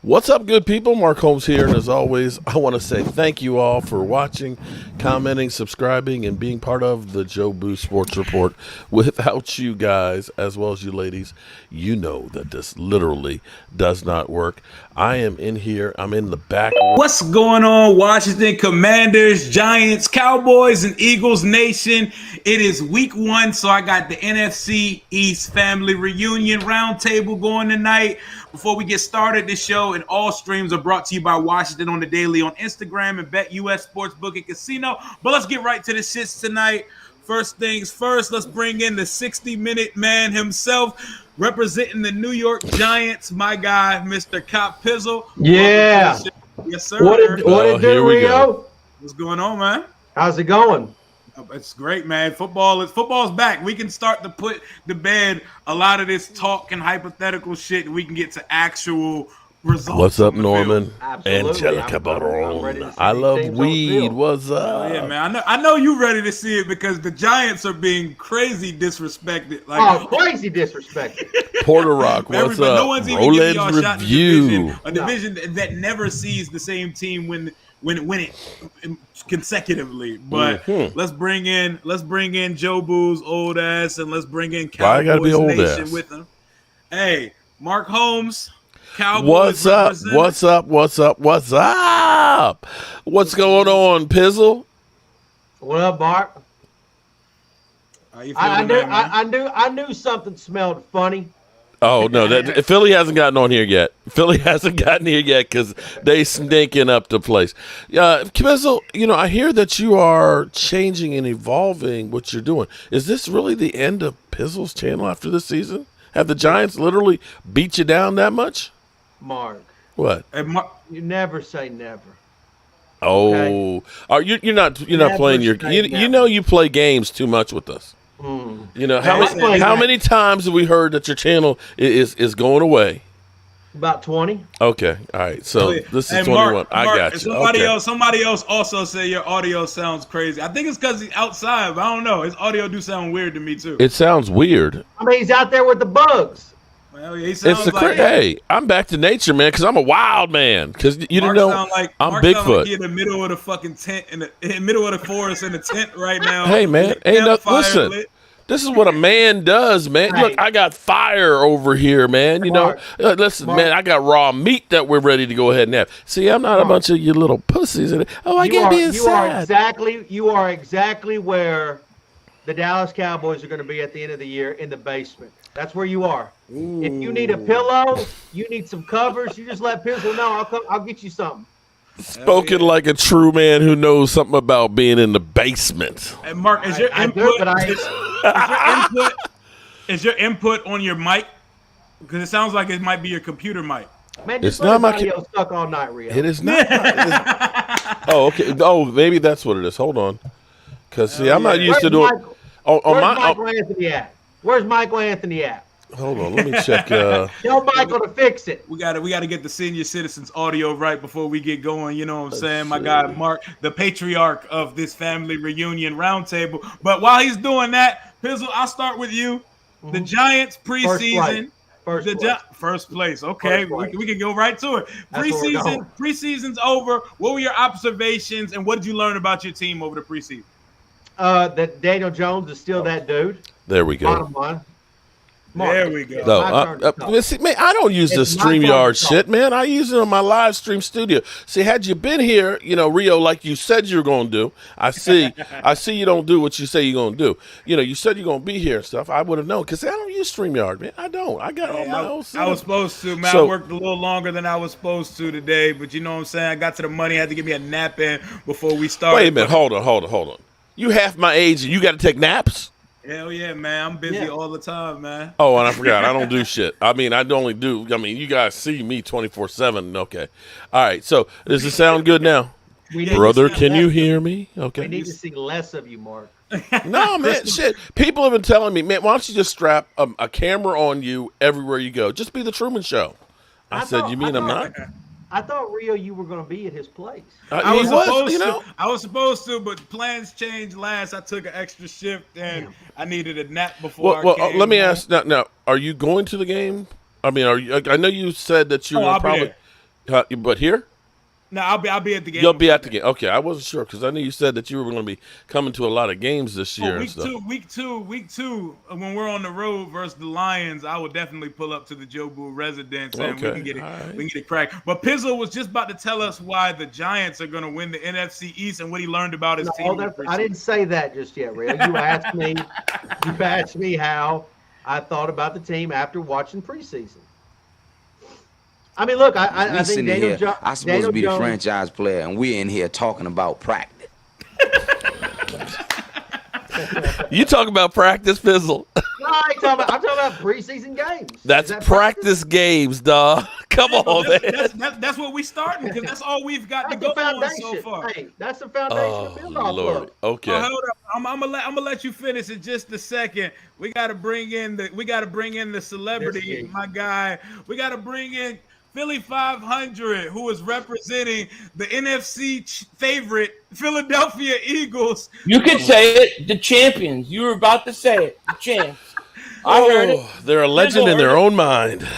What's up, good people? Mark Holmes here, and as always, I want to say thank you all for watching, commenting, subscribing, and being part of the Jobu Sports Report. Without you guys, as well as you ladies, you know that this literally does not work. I am in here. I'm in the back. What's going on, Washington Commanders, Giants, Cowboys, and Eagles Nation? It is week 1, so I got the NFC East family reunion roundtable going tonight. Before we get started, this show and all streams are brought to you by Washington on the Daily on Instagram and BetUS Sportsbook and Casino. But let's get right to the shits tonight. First things first, let's bring in the 60-minute man himself, representing the New York Giants, my guy, Mr. Coppizzal. Yeah. Yes, sir. What it do, Rio? What's going on, man? How's it going? It's great, man. Football's back. We can start to put to bed a lot of this talk and hypothetical shit, and we can get to actual results. What's up, Norman? Angelica Baron. I love weed. What's up? Yeah, man. I know you ready to see it because the Giants are being crazy disrespected. Like, crazy disrespected. Porter Rock, what's up? No one's even giving y'all a shot in the Review. a division that never sees the same team win it consecutively. But let's bring in Jobu's old ass, and let's bring in Why I gotta be Cowboys old Nation ass? with him. Hey, Mark Holmes, Cowboys. What's up? representative. What's up? What's up? What's up? What's going on, Pizzle? What up, Mark? How you feeling, man? I knew something smelled funny. Oh no, that Philly hasn't gotten on here yet. Philly hasn't gotten here yet because they stinking up the place. Pizzle, I hear that you are changing and evolving what you're doing. Is this really the end of Pizzle's channel after this season? Have the Giants literally beat you down that much? Mark, What? Hey, Mark, you never say never. Oh, Okay. You're not Never playing your. say You never. know you play games too much with us. How many times have we heard that your channel is going away? About 20. Okay, all right. So this is 21. Mark, I got you. Somebody else also said your audio sounds crazy. I think it's because he's outside, but I don't know. His audio do sound weird to me too. It sounds weird. I mean, he's out there with the bugs. Well, he sounds Hey, I'm back to nature, man, because I'm a wild man. Because you didn't know I'm Mark Bigfoot. Sound like he in the middle of the fucking tent, in the middle of the forest in the tent right now. Hey, man, listen. lit. This is what a man does, man. Right. Look, I got fire over here, man. Mark, Listen, man, I got raw meat that we're ready to go ahead and have. See, I'm not a bunch of you little pussies. I can't be inside. You are exactly where the Dallas Cowboys are going to be at the end of the year, in the basement. That's where you are. Ooh. If you need a pillow, you need some covers, you just let Pizzle know. I'll get you something. Spoken like a true man who knows something about being in the basement. Hey, Mark, is your input on your mic? Because it sounds like it might be your computer mic. Man, It's just not let my audio stuck all night, Rio. It is not. Oh, okay. Oh, maybe that's what it is. Hold on. Because, see, I'm not used to doing. Where's Michael Anthony at? Where's Michael Anthony at? Hold on. Let me check. Tell Michael to fix it. We gotta get the senior citizens audio right before we get going. You know what I'm saying? My guy Mark, the patriarch of this family reunion roundtable. But while he's doing that, Pizzle, I'll start with you. The Giants preseason. First place. Okay, we can go right to it. Preseason's over. What were your observations and what did you learn about your team over the preseason? That Daniel Jones is still that dude. There we go. Bottom line. Mark, There we go. No, see, man, I don't use the It's my turn to StreamYard talk. shit, man. I use it on my live stream studio. See, had you been here, Rio, like you said you were going to do, I see you don't do what you say you're going to do. You said you're going to be here and stuff. I would have known because I don't use StreamYard, man. I don't. I got all my own stuff. I was supposed to, man. I worked a little longer than I was supposed to today, but you know what I'm saying? I got to the money, had to give me a nap in before we started. Wait a minute. Hold on. You half my age and you got to take naps? Hell yeah, man. I'm busy all the time, man. Oh, and I forgot. I don't do shit. I mean, you guys see me 24/7. Okay. All right. So does it sound good now? Brother, can you hear me? Okay. We need to see less of you, Mark. No, man, shit. People have been telling me, man, why don't you just strap a camera on you everywhere you go? Just be the Truman Show. I said, you mean I'm not? I thought, Rio, you were going to be at his place. I was supposed to, but plans changed last. I took an extra shift, and I needed a nap before I came. Let me ask now, are you going to the game? I mean, are you? I know you said that you're going to probably. But here? No, I'll be at the game. You'll be at the game. Okay, I wasn't sure because I knew you said that you were going to be coming to a lot of games this year. Week two. When we're on the road versus the Lions, I will definitely pull up to the Jobu residence and we can get it. Right. We can get it cracked. But Pizzle was just about to tell us why the Giants are going to win the NFC East and what he learned about his team. I didn't say that just yet, Real. You asked me. You asked me how I thought about the team after watching preseason. I mean, look, I think Daniel Jones. I'm supposed to be the franchise player, and we're in here talking about practice. You talk about practice, Fizzle. No, I'm talking about preseason games. That's practice games, dog. Come on, man. That's what we starting because that's all we've got to go on so far. Hey, that's the foundation to build off Lord. of. Okay. Hold up. I'm gonna let you finish in just a second. We got to bring in the celebrity, my guy. We got to bring in Philly.500, who is representing the NFC favorite Philadelphia Eagles. You could say it, the champions. You were about to say it, the champs. I heard it. They're a legend in their own mind.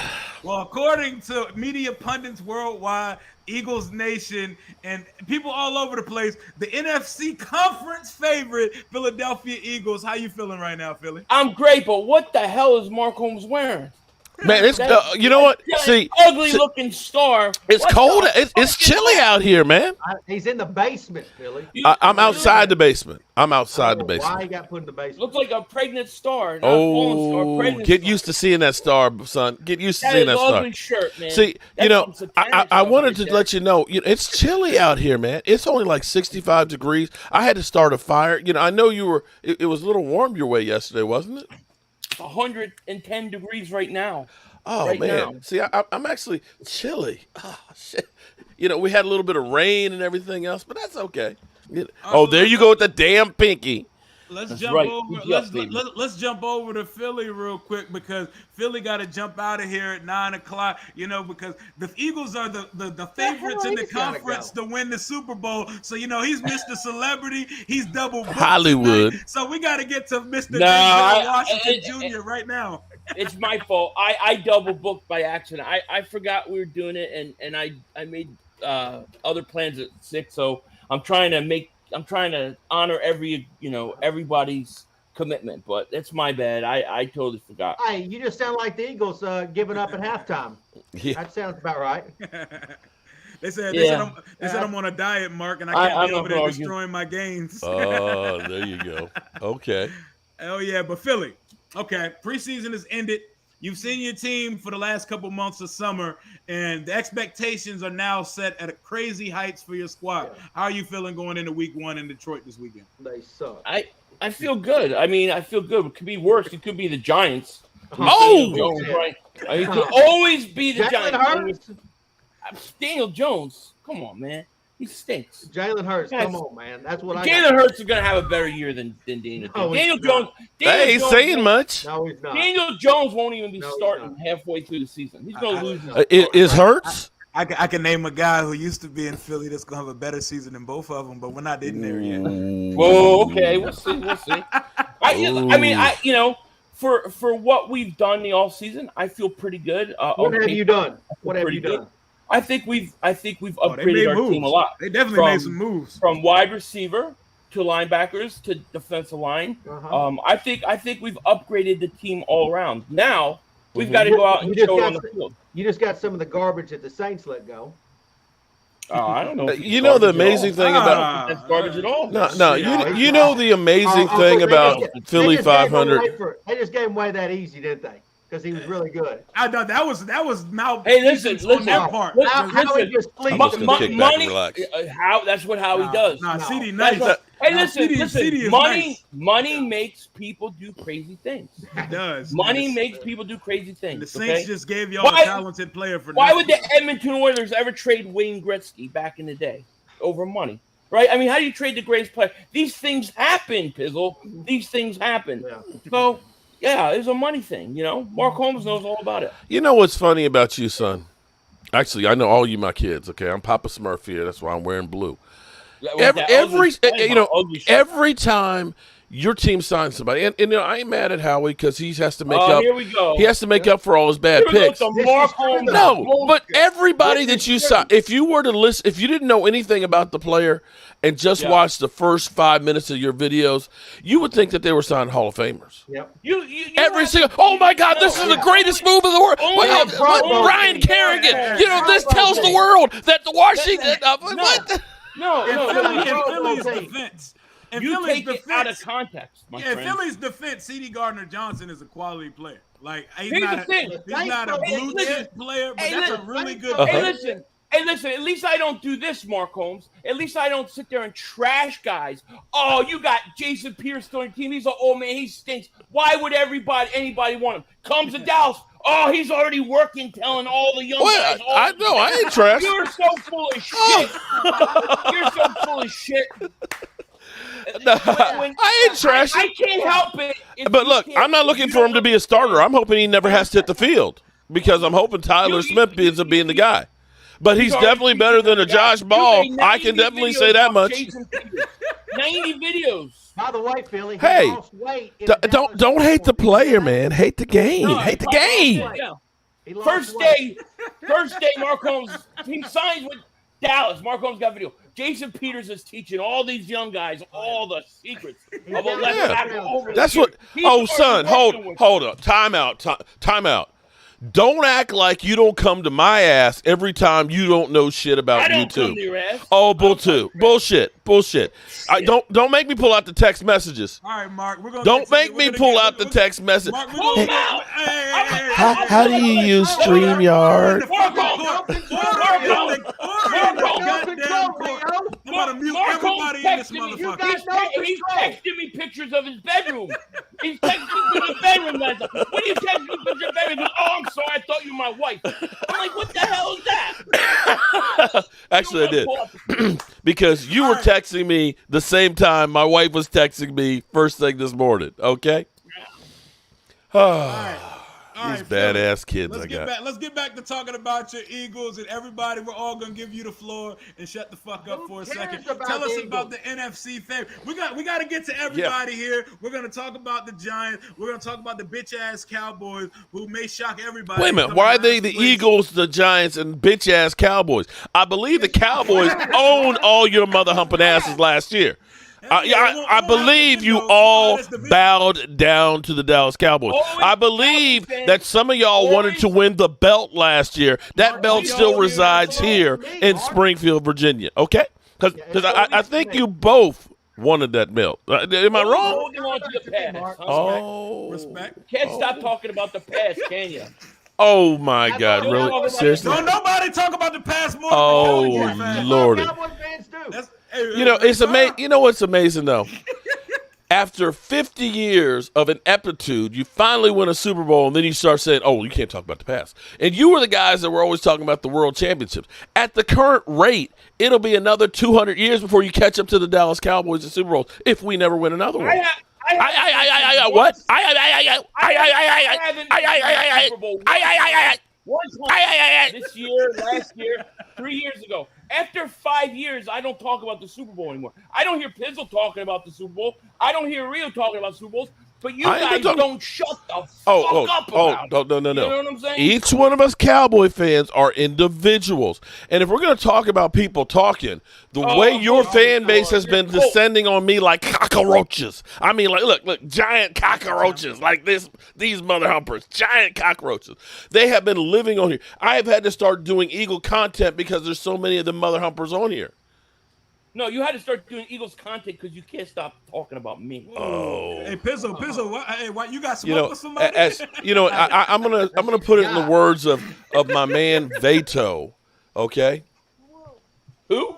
Well, according to media pundits worldwide, Eagles Nation, and people all over the place, the NFC conference favorite Philadelphia Eagles. How you feeling right now, Philly? I'm great, but what the hell is Mark Holmes wearing? Man, it's you know what? See, ugly looking star. It's cold. It's chilly out here, man. He's in the basement, Philly. I'm outside the basement. I'm outside the basement. Why he got put in the basement? Looks like a pregnant star. Get used to seeing that star, son. Get used to seeing that star. Ugly shirt, man. See, I wanted to let you know, it's chilly out here, man. It's only like 65 degrees. I had to start a fire. I know you were. It was a little warm your way yesterday, wasn't it? 110 degrees right now. Oh, man. Now. See, I'm actually chilly. Oh, shit. We had a little bit of rain and everything else, but that's okay. There you go with the damn pinky. Let's jump over to Philly real quick because Philly got to jump out of here at 9:00. Because the Eagles are the favorites in the conference to win the Super Bowl. So he's Mr. Celebrity. He's double booked Hollywood. Tonight. So we got to get to Mr. Washington Jr. right now. It's my fault. I double booked by accident. I forgot we were doing it, and I made other plans at 6. So I'm trying to honor everybody's commitment, but it's my bad. I totally forgot. Hey, you just sound like the Eagles giving up at halftime. Yeah. That sounds about right. They said I'm on a diet, Mark, and I can't be over there destroying my gains. Oh, there you go. Okay. Oh yeah, but Philly. Okay, preseason has ended. You've seen your team for the last couple months of summer, and the expectations are now set at crazy heights for your squad. Yeah. How are you feeling going into week 1 in Detroit this weekend? They suck. I feel good. I feel good. It could be worse. It could be the Giants. Right? It could always be the Giants. Hurts. Daniel Jones. Come on, man. He stinks. Jalen Hurts, come on, man. That's what Jalen Hurts is going to have a better year than Daniel Jones. Daniel Jones. They ain't saying much. No, he's not. Daniel Jones won't even be starting halfway through the season. He's going to lose. Is Hurts? I can name a guy who used to be in Philly that's going to have a better season than both of them, but we're not in there yet. Whoa, okay. We'll see. For what we've done the off season, I feel pretty good. What have you done? What have you done? I think we've upgraded our team a lot. They definitely made some moves from wide receiver to linebackers to defensive line. I think we've upgraded the team all around. Now we've got to go out and show it on the field. You just got some of the garbage that the Saints let go. I don't know. The amazing thing about that's garbage at all. No. You know the amazing thing about Philly.500. They just gave him away that easy, didn't they? Because he was really good. I know that was mal. Hey, listen on that part. Money. That's what Howie does. CD nice. Hey, listen. Money makes people do crazy things. It does. Money makes people do crazy things. And the Saints just gave y'all a talented player for. Why would the Edmonton Oilers ever trade Wayne Gretzky back in the day over money? Right? I mean, how do you trade the greatest player? These things happen, Pizzle. These things happen. Yeah. So. Yeah, it's a money thing, Mark Holmes knows all about it. You know what's funny about you, son? Actually, I know all you my kids, okay? I'm Papa Smurf here. That's why I'm wearing blue. Every time your team signed somebody, and you know I ain't mad at Howie because he has to make up. Here we go. He has to make up for all his bad picks. No, but everybody that you saw, if you were to listen, if you didn't know anything about the player and just watched the first 5 minutes of your videos, you would think that they were signed Hall of Famers. Yep. Every single, oh my God, this is the greatest move in the world. Ryan Kerrigan, you know, this tells the world that the Washington. What? In Philly's defense. You take it out of context, my friend. In Philly's defense, C.D. Gardner-Johnson is a quality player. Like he's Here's not a blue chip player, but that's a really good player. Hey, listen, at least I don't do this, Mark Holmes. At least I don't sit there and trash guys. Oh, you got Jason Pierce on your team. He's an old man. He stinks. Why would anybody want him? Comes to Dallas. Oh, he's already working, telling all the young guys. I know, I ain't trash. You're so full of shit. You're so full of shit. I ain't trash. I can't help it. But look, I'm not looking for him to be a starter. I'm hoping he never has to hit the field because I'm hoping Tyler Smith ends up being the guy. But he's definitely better than a Josh Ball. I can definitely say that much. 90 videos. By the way, Philly, hey, lost weight don't hate the player, man. Hate the game. Hate the game. First day, Mark Holmes, he signs with Dallas. Mark Holmes got video. Jason Peters is teaching all these young guys all the secrets of a left tackle. That's what. Oh, son, hold up. Time out. Don't act like you don't come to my ass every time you don't know shit about YouTube. Oh, bullshit. Don't make me pull out the text messages. All right, Mark. Don't make me pull out the text message. How do you use StreamYard? I'm about to mute everybody in this motherfucker. He's texting me pictures of his bedroom. He's texting me pictures of his bedroom. What are you texting me pictures of your bedroom? Oh, I'm sorry. I thought you were my wife. I'm like, what the hell is that? Actually, I did. Because you were texting me the same time my wife was texting me first thing this morning. Okay? These badass kids I got. Let's get back to talking about your Eagles and everybody. We're all gonna give you the floor and shut the fuck up for a second. Tell us about the NFC favorite. We got to get to everybody here. We're gonna talk about the Giants. We're gonna talk about the bitch ass Cowboys who may shock everybody. Wait a minute. Why are they the Eagles, the Giants, and bitch ass Cowboys? I believe the Cowboys owned all your mother humping asses last year. I believe you all bowed down to the Dallas Cowboys. I believe that some of y'all wanted to win the belt last year. That belt still resides here in Springfield, Virginia. Okay? Because I think you both wanted that belt. Am I wrong? Holding on to the past. Oh. Respect. Can't stop talking about the past, can you? Oh, my God. Really? Seriously? Don't nobody talk about the past more than Cowboy fans. Lordy. Cowboy fans do. You know, it's amazing. You know what's amazing, though? After 50 years of ineptitude, you finally win a Super Bowl, and then you start saying, oh, you can't talk about the past. And you were the guys that were always talking about the world championships. At the current rate, it'll be another 200 years before you catch up to the Dallas Cowboys in Super Bowls if we never win another one. What? One time this year, last year, 3 years ago. After 5 years, I don't talk about the Super Bowl anymore. I don't hear Pizzle talking about the Super Bowl. I don't hear Rio talking about Super Bowls. But you guys don't shut the fuck up about it. No. You know what I'm saying? Each one of us Cowboy fans are individuals. And if we're going to talk about people talking, the way your fan base has been descending on me like cockroaches. I mean, like, look, giant cockroaches like these mother humpers, giant cockroaches. They have been living on here. I have had to start doing Eagle content because there's so many of the mother humpers on here. No, you had to start doing Eagles content because you can't stop talking about me. Oh, hey Pizzle, why you got smoke with somebody? I'm gonna put it in the words of my man Veto. Okay, who?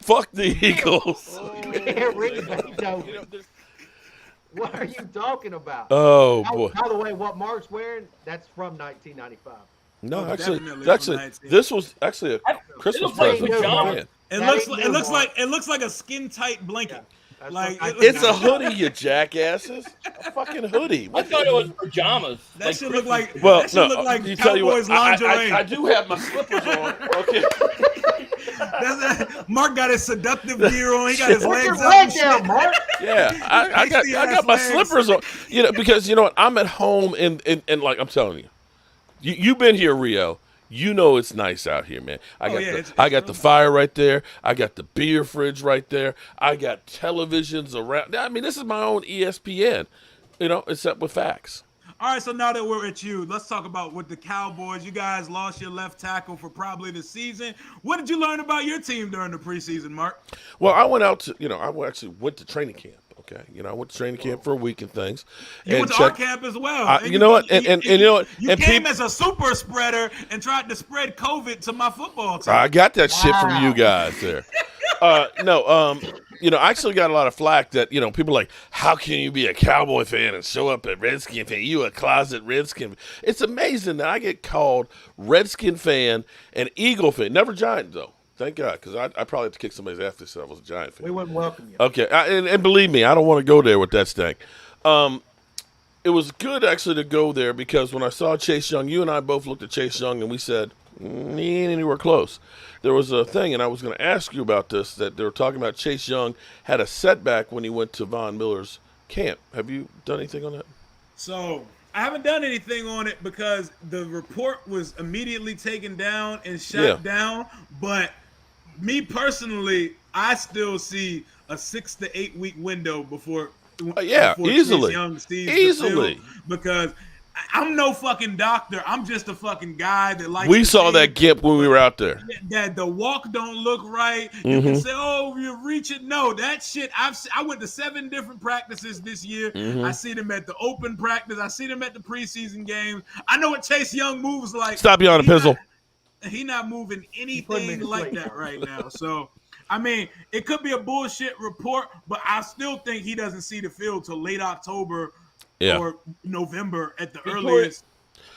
Fuck the Eagles. What are you talking about? Oh boy. By the way, what Mark's wearing, that's from 1995. No, actually, this was actually a Christmas present for my man. It looks like a skin tight blanket. It's a hoodie, you jackasses. A fucking hoodie. I thought it was pajamas. That should look like Well, Cowboys lingerie. I do have my slippers on. Okay. Mark got his seductive gear on. He got his Put legs your up. leg down, Mark. Yeah, I got my slippers on. Because you know what? I'm at home and like I'm telling you've been here, Rio. You know it's nice out here, man. I got the fire right there. I got the beer fridge right there. I got televisions around. I mean, this is my own ESPN, except with facts. All right, so now that we're at you, let's talk about with the Cowboys. You guys lost your left tackle for probably the season. What did you learn about your team during the preseason, Mark? Well, I went out to, I actually went to training camp. Okay, I went to training camp for a week and things. You went to our camp as well. You know what? And you know what? You came as a super spreader and tried to spread COVID to my football team. I got that shit from you guys there. I actually got a lot of flack that, people are like, how can you be a Cowboy fan and show up at Redskin fan? You a closet Redskin. It's amazing that I get called Redskin fan and Eagle fan. Never Giant, though. Thank God, because I probably have to kick somebody's ass if I said I was a Giant fan. We wouldn't welcome you. Okay, and believe me, I don't want to go there with that stank. It was good, actually, to go there because when I saw Chase Young, you and I both looked at Chase Young and we said, he ain't anywhere close. There was a thing, and I was going to ask you about this, that they were talking about Chase Young had a setback when he went to Von Miller's camp. Have you done anything on that? So I haven't done anything on it because the report was immediately taken down and shut down. But me personally, I still see a 6 to 8 week window before easily. Chase Young sees the field, because I'm no fucking doctor. I'm just a fucking guy that likes. We saw that gimp when we were out there. That the walk don't look right. You can say, "Oh, you're reaching." No, that shit. I went to 7 different practices this year. I see them at the open practice. I see them at the preseason games. I know what Chase Young moves like. Stop you on a Pizzle. He not moving anything like that right now. So, I mean, it could be a bullshit report, but I still think he doesn't see the field till late October. Or November at the earliest.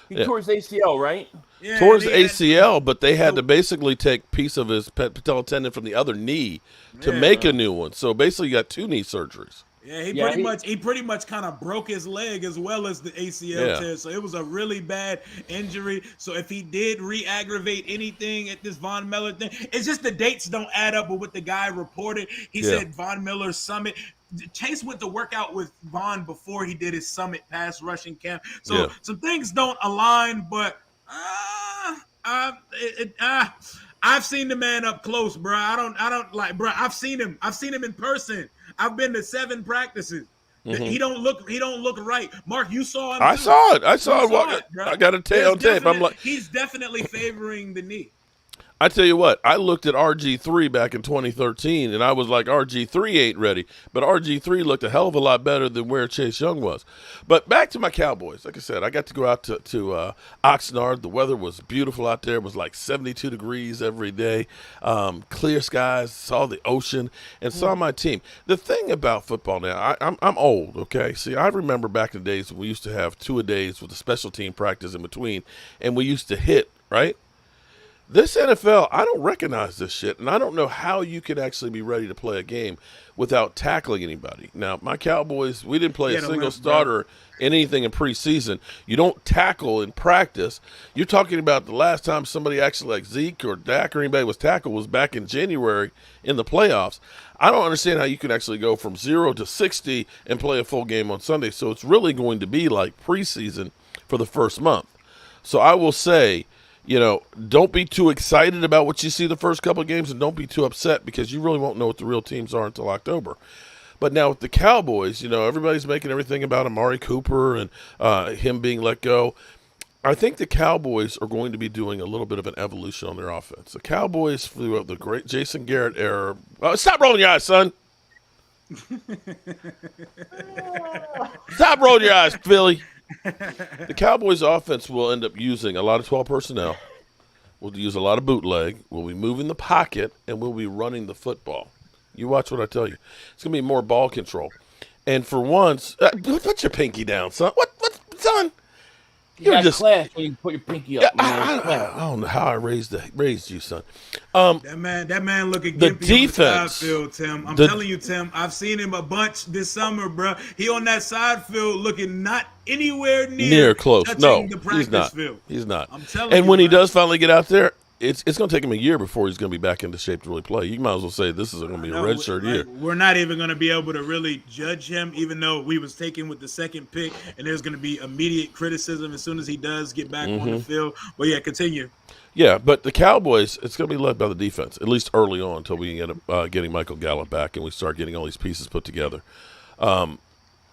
He tore his ACL, right? Yeah, tore his ACL, but they had to basically take a piece of his patella tendon from the other knee to make a new one. So basically, you got 2 knee surgeries. Yeah, he pretty much kind of broke his leg as well as the ACL tear. So it was a really bad injury. So if he did re-aggravate anything at this Von Miller thing, it's just the dates don't add up with what the guy reported. He said Von Miller's summit. Chase went to work out with Von before he did his summit pass rushing camp. So some things don't align, but I've seen the man up close, bro. I don't like, bro. I've seen him in person. I've been to 7 practices. He don't look right. Mark, you saw him. I saw it. I got it on tape. I'm like, he's definitely favoring the knee. I tell you what, I looked at RG3 back in 2013, and I was like, RG3 ain't ready. But RG3 looked a hell of a lot better than where Chase Young was. But back to my Cowboys. Like I said, I got to go out to Oxnard. The weather was beautiful out there. It was like 72 degrees every day. Clear skies, saw the ocean, and saw my team. The thing about football now, I'm old, okay? See, I remember back in the days when we used to have 2-a-days with a special team practice in between, and we used to hit, right? This NFL, I don't recognize this shit, and I don't know how you can actually be ready to play a game without tackling anybody. Now, my Cowboys, we didn't play a single starter in anything in preseason. You don't tackle in practice. You're talking about the last time somebody actually like Zeke or Dak or anybody was tackled was back in January in the playoffs. I don't understand how you can actually go from 0 to 60 and play a full game on Sunday. So it's really going to be like preseason for the first month. So I will say, don't be too excited about what you see the first couple of games, and don't be too upset because you really won't know what the real teams are until October. But now with the Cowboys, everybody's making everything about Amari Cooper and him being let go. I think the Cowboys are going to be doing a little bit of an evolution on their offense. The Cowboys flew up the great Jason Garrett era. Stop rolling your eyes, son. Stop rolling your eyes, Philly. The Cowboys' offense will end up using a lot of 12 personnel. We'll use a lot of bootleg. We'll be moving the pocket, and we'll be running the football. You watch what I tell you. It's going to be more ball control. And for once, put your pinky down, son. What, son? You're just class when you put your pinky up. I don't know how I raised you, son. That man looking the gimpy defense, on the side field, Tim. I'm telling you, Tim. I've seen him a bunch this summer, bro. He on that side field looking not anywhere near close. No, the practice he's not. field. He's not. I'm telling you. And when he does finally get out there, it's going to take him a year before he's going to be back into shape to really play. You might as well say this is going to be a redshirt year. We're not even going to be able to really judge him, even though we was taken with the second pick, and there's going to be immediate criticism as soon as he does get back on the field. But yeah, continue. Yeah, but the Cowboys, it's going to be led by the defense, at least early on, until we can get getting Michael Gallup back and we start getting all these pieces put together.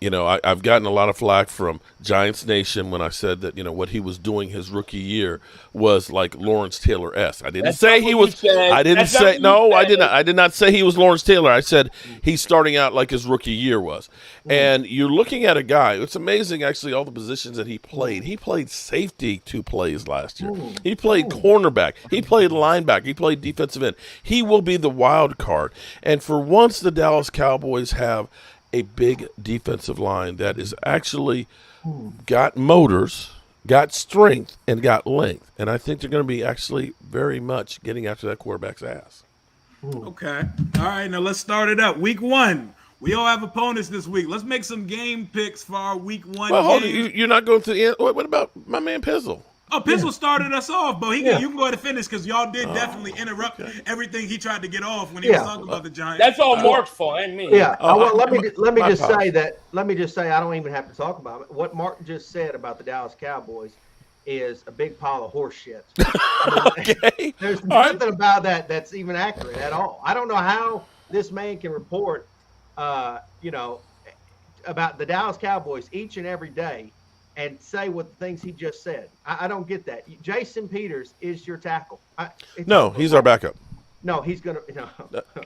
I've gotten a lot of flack from Giants Nation when I said that, what he was doing his rookie year was like Lawrence Taylor-esque. I didn't say he was. I didn't say no. I did not. I did not say he was Lawrence Taylor. I said he's starting out like his rookie year was. And you're looking at a guy. It's amazing, actually, all the positions that he played. He played safety 2 plays last year. He played cornerback. He played linebacker. He played defensive end. He will be the wild card. And for once, the Dallas Cowboys have a big defensive line that is actually got motors, got strength, and got length. And I think they're going to be actually very much getting after that quarterback's ass. Okay. All right, now let's start it up. Week 1. We all have opponents this week. Let's make some game picks for our Week 1 Well, hold game. on. You're not going to the end. What about my man Pizzle? Oh, Pizzle started us off, but you can go ahead and finish because y'all did definitely interrupt everything he tried to get off when he was talking about the Giants. That's all Mark's fault and me. Yeah. Let me just say I don't even have to talk about it. What Mark just said about the Dallas Cowboys is a big pile of horse shit. Okay. There's nothing about that that's even accurate at all. I don't know how this man can report, about the Dallas Cowboys each and every day and say what the things he just said. I don't get that. Jason Peters is your tackle. No, he's our backup. No, he's gonna. No.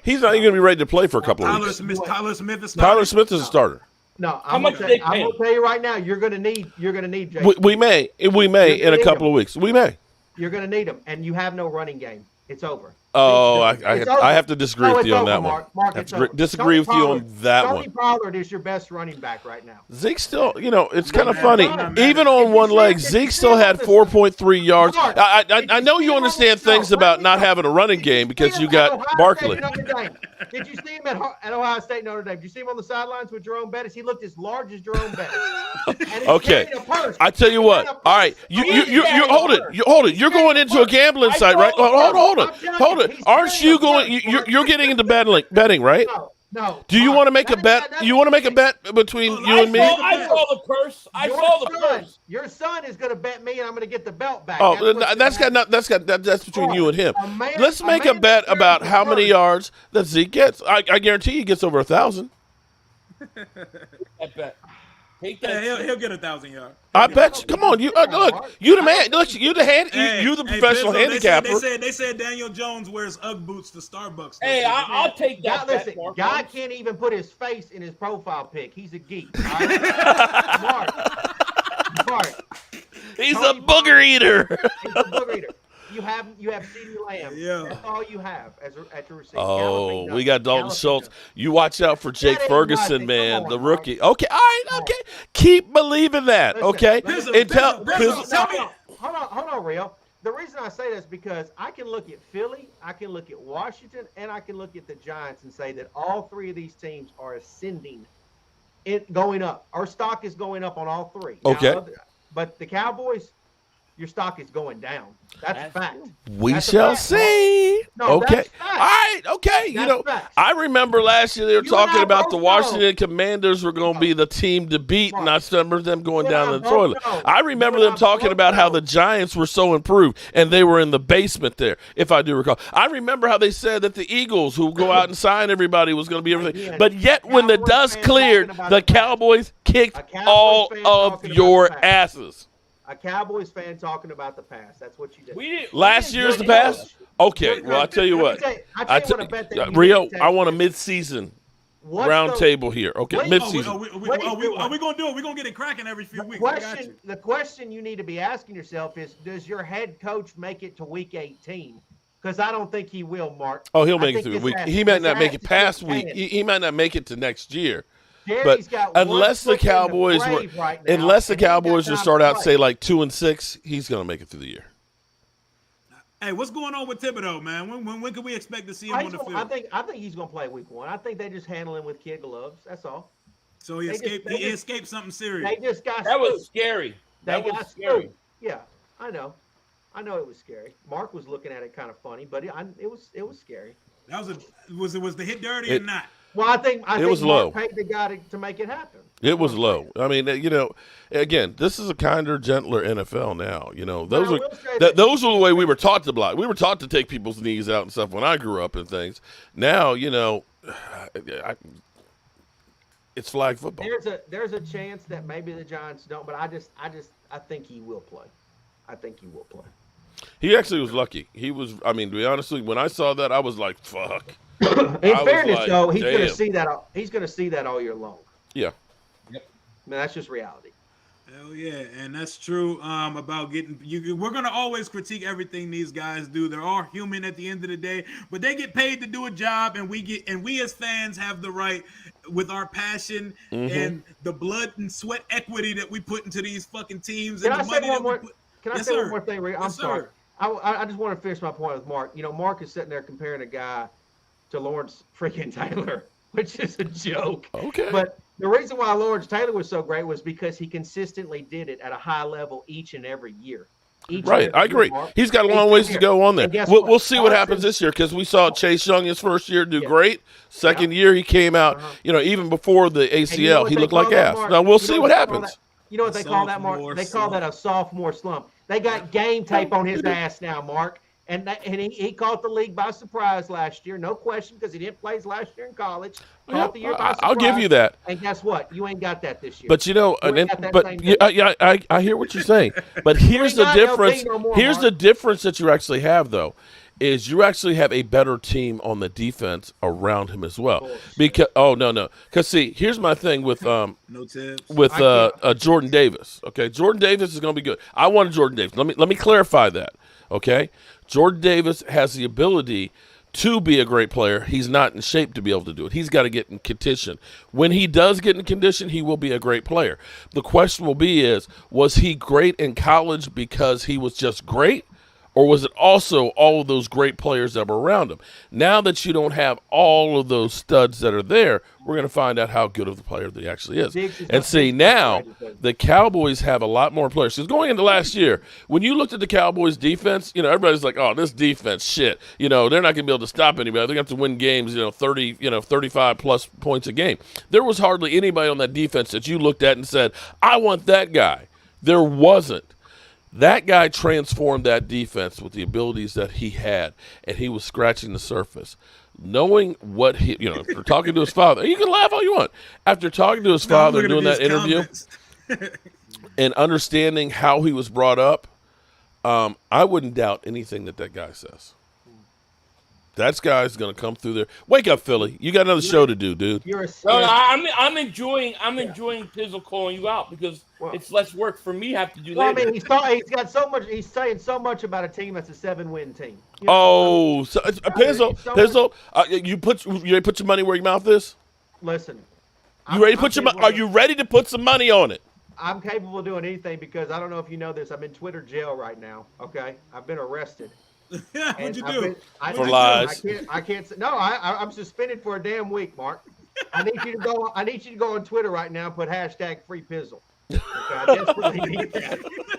He's not even going to be ready to play for a couple of weeks. Tyler Smith is Tyler Smith is a starter. No, How I'm much gonna they tell you right now. You're gonna need Jason. We may in a couple of weeks. We may. You're gonna need him, and you have no running game. It's over. Oh, It's over. I have to disagree with you on that one. Mark, I have to disagree with you on that one. Tony Pollard is your best running back right now. Zeke still, it's kind of funny. Even on one leg, Zeke still had 4.3 yards. I know you understand things about not having a running game because you got Barkley. Did you see him at Ohio State Notre Dame? Did you see him on the sidelines with Jerome Bettis? He looked as large as Jerome Bettis. Okay, I tell you what. All right, you hold it. You're going into a gambling site, right? Hold it. Aren't you going? You're getting into betting, right? No. Do you want to make a bet? You want to make a bet between you and me? I saw the purse. I saw the purse. Your son is going to bet me, and I'm going to get the belt back. Oh, that's between you and him. Let's make a bet about how many yards that Zeke gets. I guarantee he gets over 1,000. I bet. He'll get 1,000 yards. I bet you. Come on, you look. You the man. Look, you the hand. You the professional handicapper. They said Daniel Jones wears UGG boots to Starbucks. Hey, I'll take that. Listen, guy can't even put his face in his profile pic. He's a geek. All right? Smart. He's a booger eater. He's a booger eater. You have CeeDee Lamb. Yeah. That's all you have at your receiver. Oh, we got Dalton Schultz. You watch out for Jake Ferguson, man, the rookie. Okay, all right, okay. Keep believing that, okay? Hold on, Rio. The reason I say that is because I can look at Philly, I can look at Washington, and I can look at the Giants and say that all 3 of these teams are ascending, going up. Our stock is going up on all 3. Okay. But the Cowboys, your stock is going down. That's a fact. We shall see. No, okay. that's fact. All right. Okay. That's fact. I remember last year they were You talking and I about the both Washington Commanders were going to be the team to beat, and I remember them going down the toilet. I remember them talking about how the Giants were so improved, and they were in the basement there, if I do recall. I remember how they said that the Eagles, who go out and sign everybody, was going to be everything. Again, but yet, when the dust cleared, the Cowboys kicked all of your asses. A Cowboys fan talking about the past. That's what you did. Last year's the past? Okay, well, I'll tell you what. Rio, I want a mid-season round table here. Okay, mid-season. Are we going to do it? We're going to get it cracking every few weeks. The question you need to be asking yourself is, does your head coach make it to week 18? Because I don't think he will, Mark. Oh, he'll make it through the week. He might not make it past week. He might not make it to next year. But unless the Cowboys will start out say like 2-6, he's going to make it through the year. Hey, what's going on with Thibodeau, man? When can we expect to see him on the field? I think he's going to play week 1. I think they just handle him with kid gloves. That's all. So he escaped something serious. They just got that was scary. That was scary. Yeah, I know. I know it was scary. Mark was looking at it kind of funny, but it was scary. That was the hit dirty or It- not? Well, I think was Mark low. paid the guy to make it happen. It was That's what I'm low. I mean, again, this is a kinder, gentler NFL now. But I will say that- those are the way we were taught to block. We were taught to take people's knees out and stuff when I grew up and things. Now, it's flag football. There's a chance that maybe the Giants don't, but I think he will play. I think he will play. He actually was lucky. He was. I mean, to be honest, when I saw that, I was like, "Fuck." In I was fairness, like, though, he's going to damn. see that. He's going to see that all year long. Yeah. I mean, that's just reality. Hell yeah, and that's true about getting you. We're gonna always critique everything these guys do. They're all human at the end of the day, but they get paid to do a job, and we as fans have the right, with our passion and the blood and sweat equity that we put into these fucking teams. Can and I the say money one that we more? put- Can I Yes, say sir. one more thing, Rick? I'm Yes, sorry. sir. I just want to finish my point with Mark. Mark is sitting there comparing a guy to Lawrence freaking Taylor, which is a joke. Okay. But the reason why Lawrence Taylor was so great was because he consistently did it at a high level each and every year. Right, I agree. He's got a long ways to go on there. And guess We'll what? see what happens this year because we saw Chase Young his first year do Yeah. great. Second year he came out, even before the And you know ACL, what he they looked call like that, ass. Mark? Now we'll You see know what they call happens. that? You know what they call that, Mark? Sophomore They call that a sophomore slump. They got game tape on his ass now, Mark. And he caught the league by surprise last year, no question, because he didn't play his last year in college. Caught the year by surprise. I'll give you that. And guess what? You ain't got that this year. But You ain't got that same I hear what you're saying. But here's ain't the got LP difference. no more, Here's Mark. the difference that you actually have, though, is you actually have a better team on the defense around him as well. Because because see, here's my thing with No tips. with Jordan Davis. Okay, Jordan Davis is going to be good. I wanted Jordan Davis. Let me clarify that. Okay, Jordan Davis has the ability to be a great player. He's not in shape to be able to do it. He's got to get in condition. When he does get in condition, he will be a great player. The question will be was he great in college because he was just great? Or was it also all of those great players that were around him? Now that you don't have all of those studs that are there, we're going to find out how good of the player that he actually is. And see, now the Cowboys have a lot more players. Because going into last year, when you looked at the Cowboys' defense, everybody's like, oh, this defense, shit. They're not going to be able to stop anybody. They're going to have to win games, 30, 35-plus points a game. There was hardly anybody on that defense that you looked at and said, I want that guy. There wasn't. That guy transformed that defense with the abilities that he had, and he was scratching the surface. Knowing what after talking to his father, you can laugh all you want. After talking to his father and doing that interview and understanding how he was brought up, I wouldn't doubt anything that guy says. That guy's going to come through there. Wake up, Philly. You got another show to do, dude. You're a I'm enjoying Pizzle calling you out because it's less work for me to have to do Well, I later. mean, he's got so much. He's saying so much about a team that's a 7-win team. Pizzle, you ready to put your money where your mouth is? Listen, You ready to put your? Are you ready to put some money on it? I'm capable of doing anything because I don't know if you know this. I'm in Twitter jail right now. Okay, I've been arrested. What'd you do? For lies. I can't say no. I'm suspended for a damn week, Mark. I need you to go. I need you to go on Twitter right now and put #FreePizzle. Okay, I desperately need that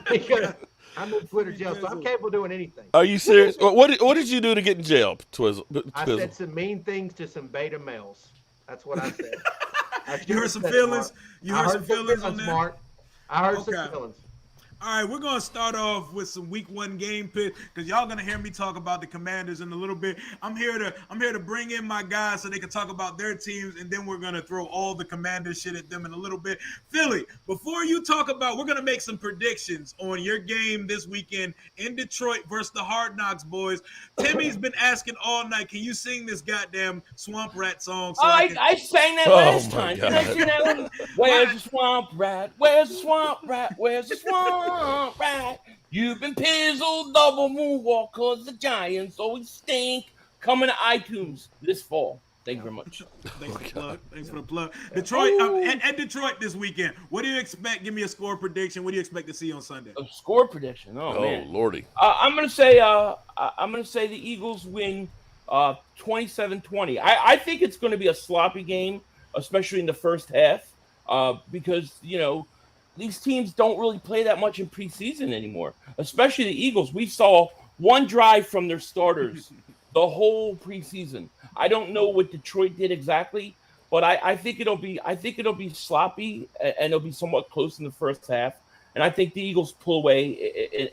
because I'm in Twitter jail, so I'm capable of doing anything. Are you serious? What did you do to get in jail, Twizzle? I said some mean things to some beta males. That's what I said. You heard some feelings. You heard some feelings on that. Mark. I heard Okay. some feelings. All right, we're going to start off with some week 1 game pick because y'all going to hear me talk about the Commanders in a little bit. I'm here to bring in my guys so they can talk about their teams, and then we're going to throw all the Commanders shit at them in a little bit. Philly, before you talk about, we're going to make some predictions on your game this weekend in Detroit versus the Hard Knocks boys. Timmy's been asking all night, can you sing this goddamn Swamp Rat song? So I sang that last time. Didn't I sing that one? Where's the swamp rat? Where's the swamp rat? Where's the swamp rat? You've been pizzled double moonwalk cause the Giants always stink. Coming to iTunes this fall. Thank you very much. Thanks for the plug. Detroit at Detroit this weekend. What do you expect? Give me a score prediction. What do you expect to see on Sunday? A score prediction. Oh man, lordy. I'm gonna say the Eagles win 27-20. I think it's going to be a sloppy game, especially in the first half, because these teams don't really play that much in preseason anymore, especially the Eagles. We saw one drive from their starters the whole preseason. I don't know what Detroit did exactly, but I think it'll be sloppy and it'll be somewhat close in the first half. And I think the Eagles pull away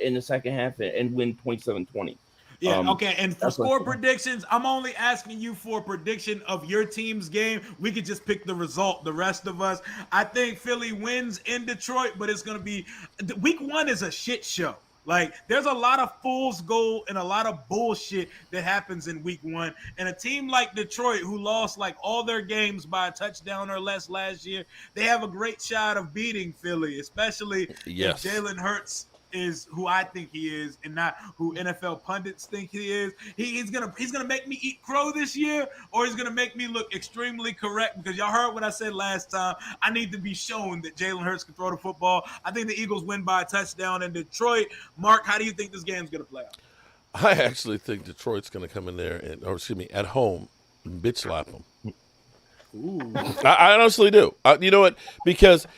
in the second half and win 27-20. Yeah, okay. And for score what predictions, I'm only asking you for a prediction of your team's game. We could just pick the result, the rest of us. I think Philly wins in Detroit, but it's going to be – week 1 is a shit show. Like, there's a lot of fool's gold and a lot of bullshit that happens in week 1. And a team like Detroit, who lost like all their games by a touchdown or less last year, they have a great shot of beating Philly, especially if Jalen Hurts is who I think he is and not who NFL pundits think he is. He's gonna make me eat crow this year, or he's gonna make me look extremely correct, because y'all heard what I said last time. I need to be shown that Jalen Hurts can throw the football. I think the Eagles win by a touchdown in Detroit. Mark, how do you think this game's gonna play out? I actually think Detroit's going to come in there at home and bitch slap them. Ooh. I honestly do. You know what? Because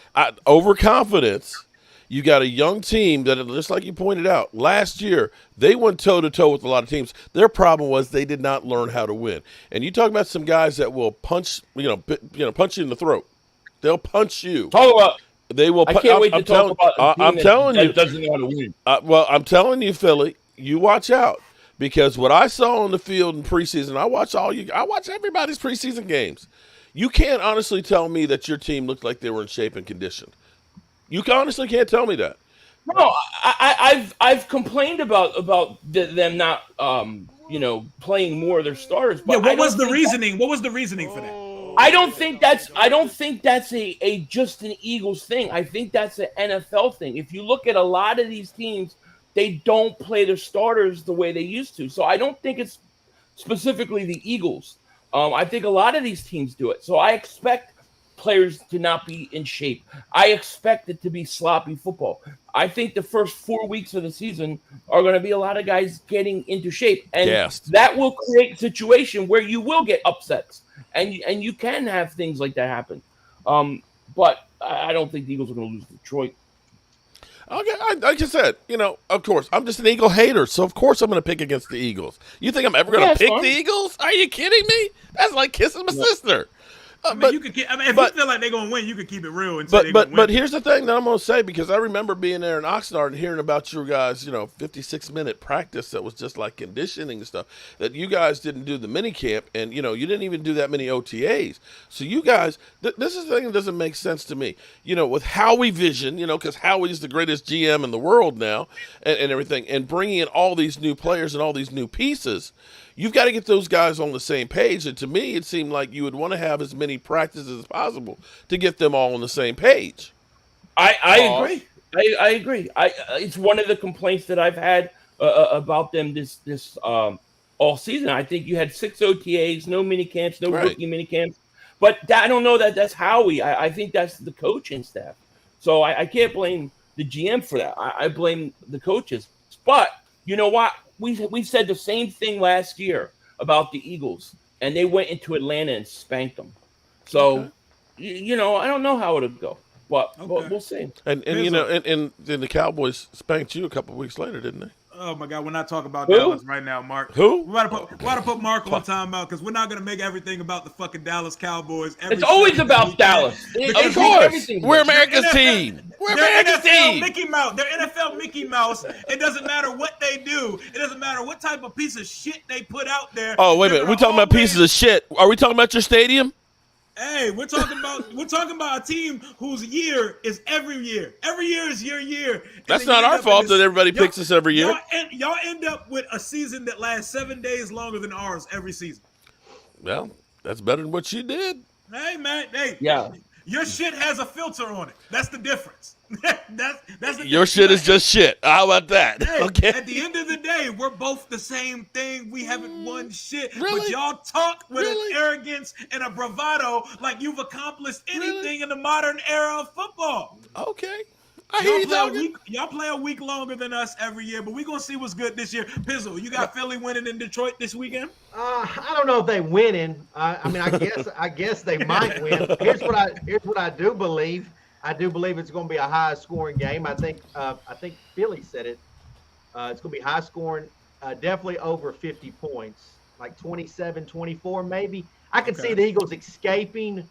overconfidence. You got a young team that, just like you pointed out, last year they went toe-to-toe with a lot of teams. Their problem was they did not learn how to win. And you talk about some guys that will punch you in the throat. They'll punch you. They will. I can't wait to talk about. I'm telling you, doesn't know how to win. Well, I'm telling you, Philly, you watch out, because what I saw on the field in preseason, I watch everybody's preseason games. You can't honestly tell me that your team looked like they were in shape and condition. You honestly can't tell me that. No, I've complained about them not playing more of their starters. But what was the reasoning? What was the reasoning for that? I don't think that's a just an Eagles thing. I think that's an NFL thing. If you look at a lot of these teams, they don't play their starters the way they used to. So I don't think it's specifically the Eagles. I think a lot of these teams do it. So I expect players to not be in shape. I expect it to be sloppy football. I think the first 4 weeks of the season are going to be a lot of guys getting into shape, and that will create a situation where you will get upsets, and you can have things like that happen. But I don't think the Eagles are going to lose to Detroit. Okay, like I said, of course, I'm just an Eagle hater, so of course I'm going to pick against the Eagles. You think I'm ever going to pick the Eagles? Are you kidding me? That's like kissing my sister. If you feel like they're going to win, you can keep it real. And say but here's the thing that I'm going to say, because I remember being there in Oxnard and hearing about your guys, 56-minute practice that was just like conditioning and stuff, that you guys didn't do the mini camp, and, you didn't even do that many OTAs. So you guys, this is the thing that doesn't make sense to me. With Howie Vision, because Howie's the greatest GM in the world now and everything, and bringing in all these new players and all these new pieces, you've got to get those guys on the same page. And to me, it seemed like you would want to have as many practices as possible to get them all on the same page. I agree. I agree. It's one of the complaints that I've had about them this all season. I think you had 6 OTAs, no mini camps, no rookie mini camps. But I don't know that's Howie. I think that's the coaching staff. So I can't blame the GM for that. I blame the coaches. But you know what? We said the same thing last year about the Eagles, and they went into Atlanta and spanked them. So, I don't know how it'll go, but we'll see. And the Cowboys spanked you a couple of weeks later, didn't they? Oh my God, we're not talking about Dallas right now, Mark. Who? We gotta put Mark on timeout, because we're not gonna make everything about the fucking Dallas Cowboys. It's always about Dallas. Of course. We're America's team. We're America's team. Mickey Mouse. They're NFL Mickey Mouse. It doesn't matter what they do. It doesn't matter what type of piece of shit they put out there. Oh, wait a minute. We're talking about pieces of shit. Are we talking about your stadium? Hey, we're talking about a team whose year is every year. Every year is your year. That's not our fault that everybody picks us every year. Y'all end up with a season that lasts 7 days longer than ours every season. Well, that's better than what you did. Hey, man. Hey. Yeah. Your shit has a filter on it. That's the difference. That's your shit is just shit. How about that? Hey, okay. At the end of the day, we're both the same thing. We haven't won shit. Really? But y'all talk with an arrogance and a bravado like you've accomplished anything in the modern era of football. Okay. I hear you talking. Y'all play a week longer than us every year, but we're going to see what's good this year. Pizzle, you got Philly winning in Detroit this weekend? I don't know if they winning. I guess they might win. Here's what I do believe. I do believe it's going to be a high-scoring game. I think Philly said it. It's going to be high-scoring, definitely over 50 points, like 27-24 maybe. I could see the Eagles escaping,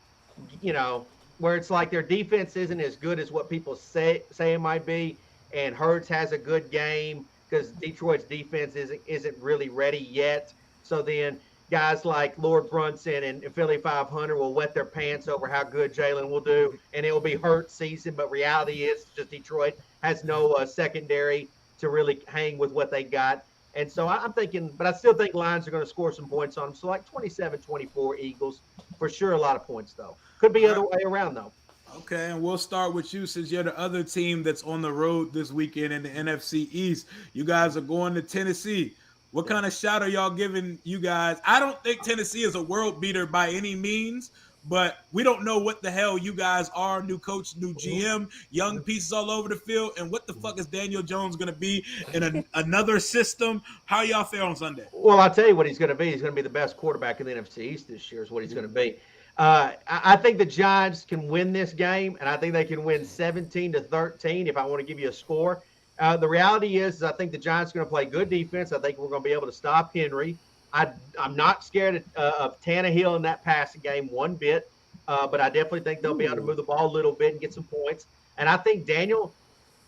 where it's like their defense isn't as good as what people say it might be, and Hurts has a good game because Detroit's defense isn't really ready yet. So then guys like Lord Brunson and Philly.500 will wet their pants over how good Jalen will do, and it will be Hurts season. But reality is just Detroit has no secondary to really hang with what they got. And so I'm thinking, but I still think Lions are going to score some points on them. So like 27-24 Eagles, for sure, a lot of points, though. Could be the other way around, though. Okay, and we'll start with you since you're the other team that's on the road this weekend in the NFC East. You guys are going to Tennessee. What kind of shot are y'all giving you guys? I don't think Tennessee is a world beater by any means, but we don't know what the hell you guys are. New coach, new GM, young pieces all over the field. And what the fuck is Daniel Jones going to be in another system? How y'all fare on Sunday? Well, I'll tell you what he's going to be. He's going to be the best quarterback in the NFC East this year is what he's going to be. I think the Giants can win this game, and I think they can win 17-13 if I want to give you a score. The reality is I think the Giants are going to play good defense. I think we're going to be able to stop Henry. I'm not scared of Tannehill in that passing game one bit, but I definitely think they'll be able to move the ball a little bit and get some points. And I think Daniel,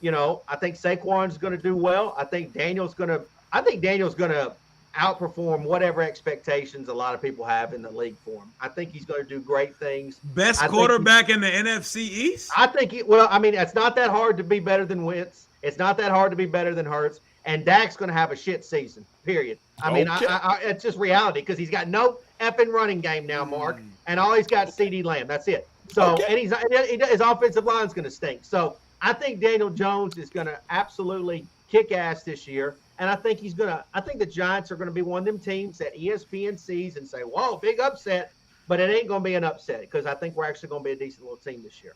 I think Saquon's going to do well. I think Daniel's going to outperform whatever expectations a lot of people have in the league for him. I think he's going to do great things. Best quarterback in the NFC East? I think it's not that hard to be better than Wentz. It's not that hard to be better than Hurts. And Dak's going to have a shit season, period. It's just reality because he's got no effing running game now, Mark, and all he's got is CeeDee Lamb. That's it. So, and his offensive line's going to stink. So I think Daniel Jones is going to absolutely kick ass this year. And I think the Giants are going to be one of them teams that ESPN sees and say, whoa, big upset. But it ain't going to be an upset because I think we're actually going to be a decent little team this year.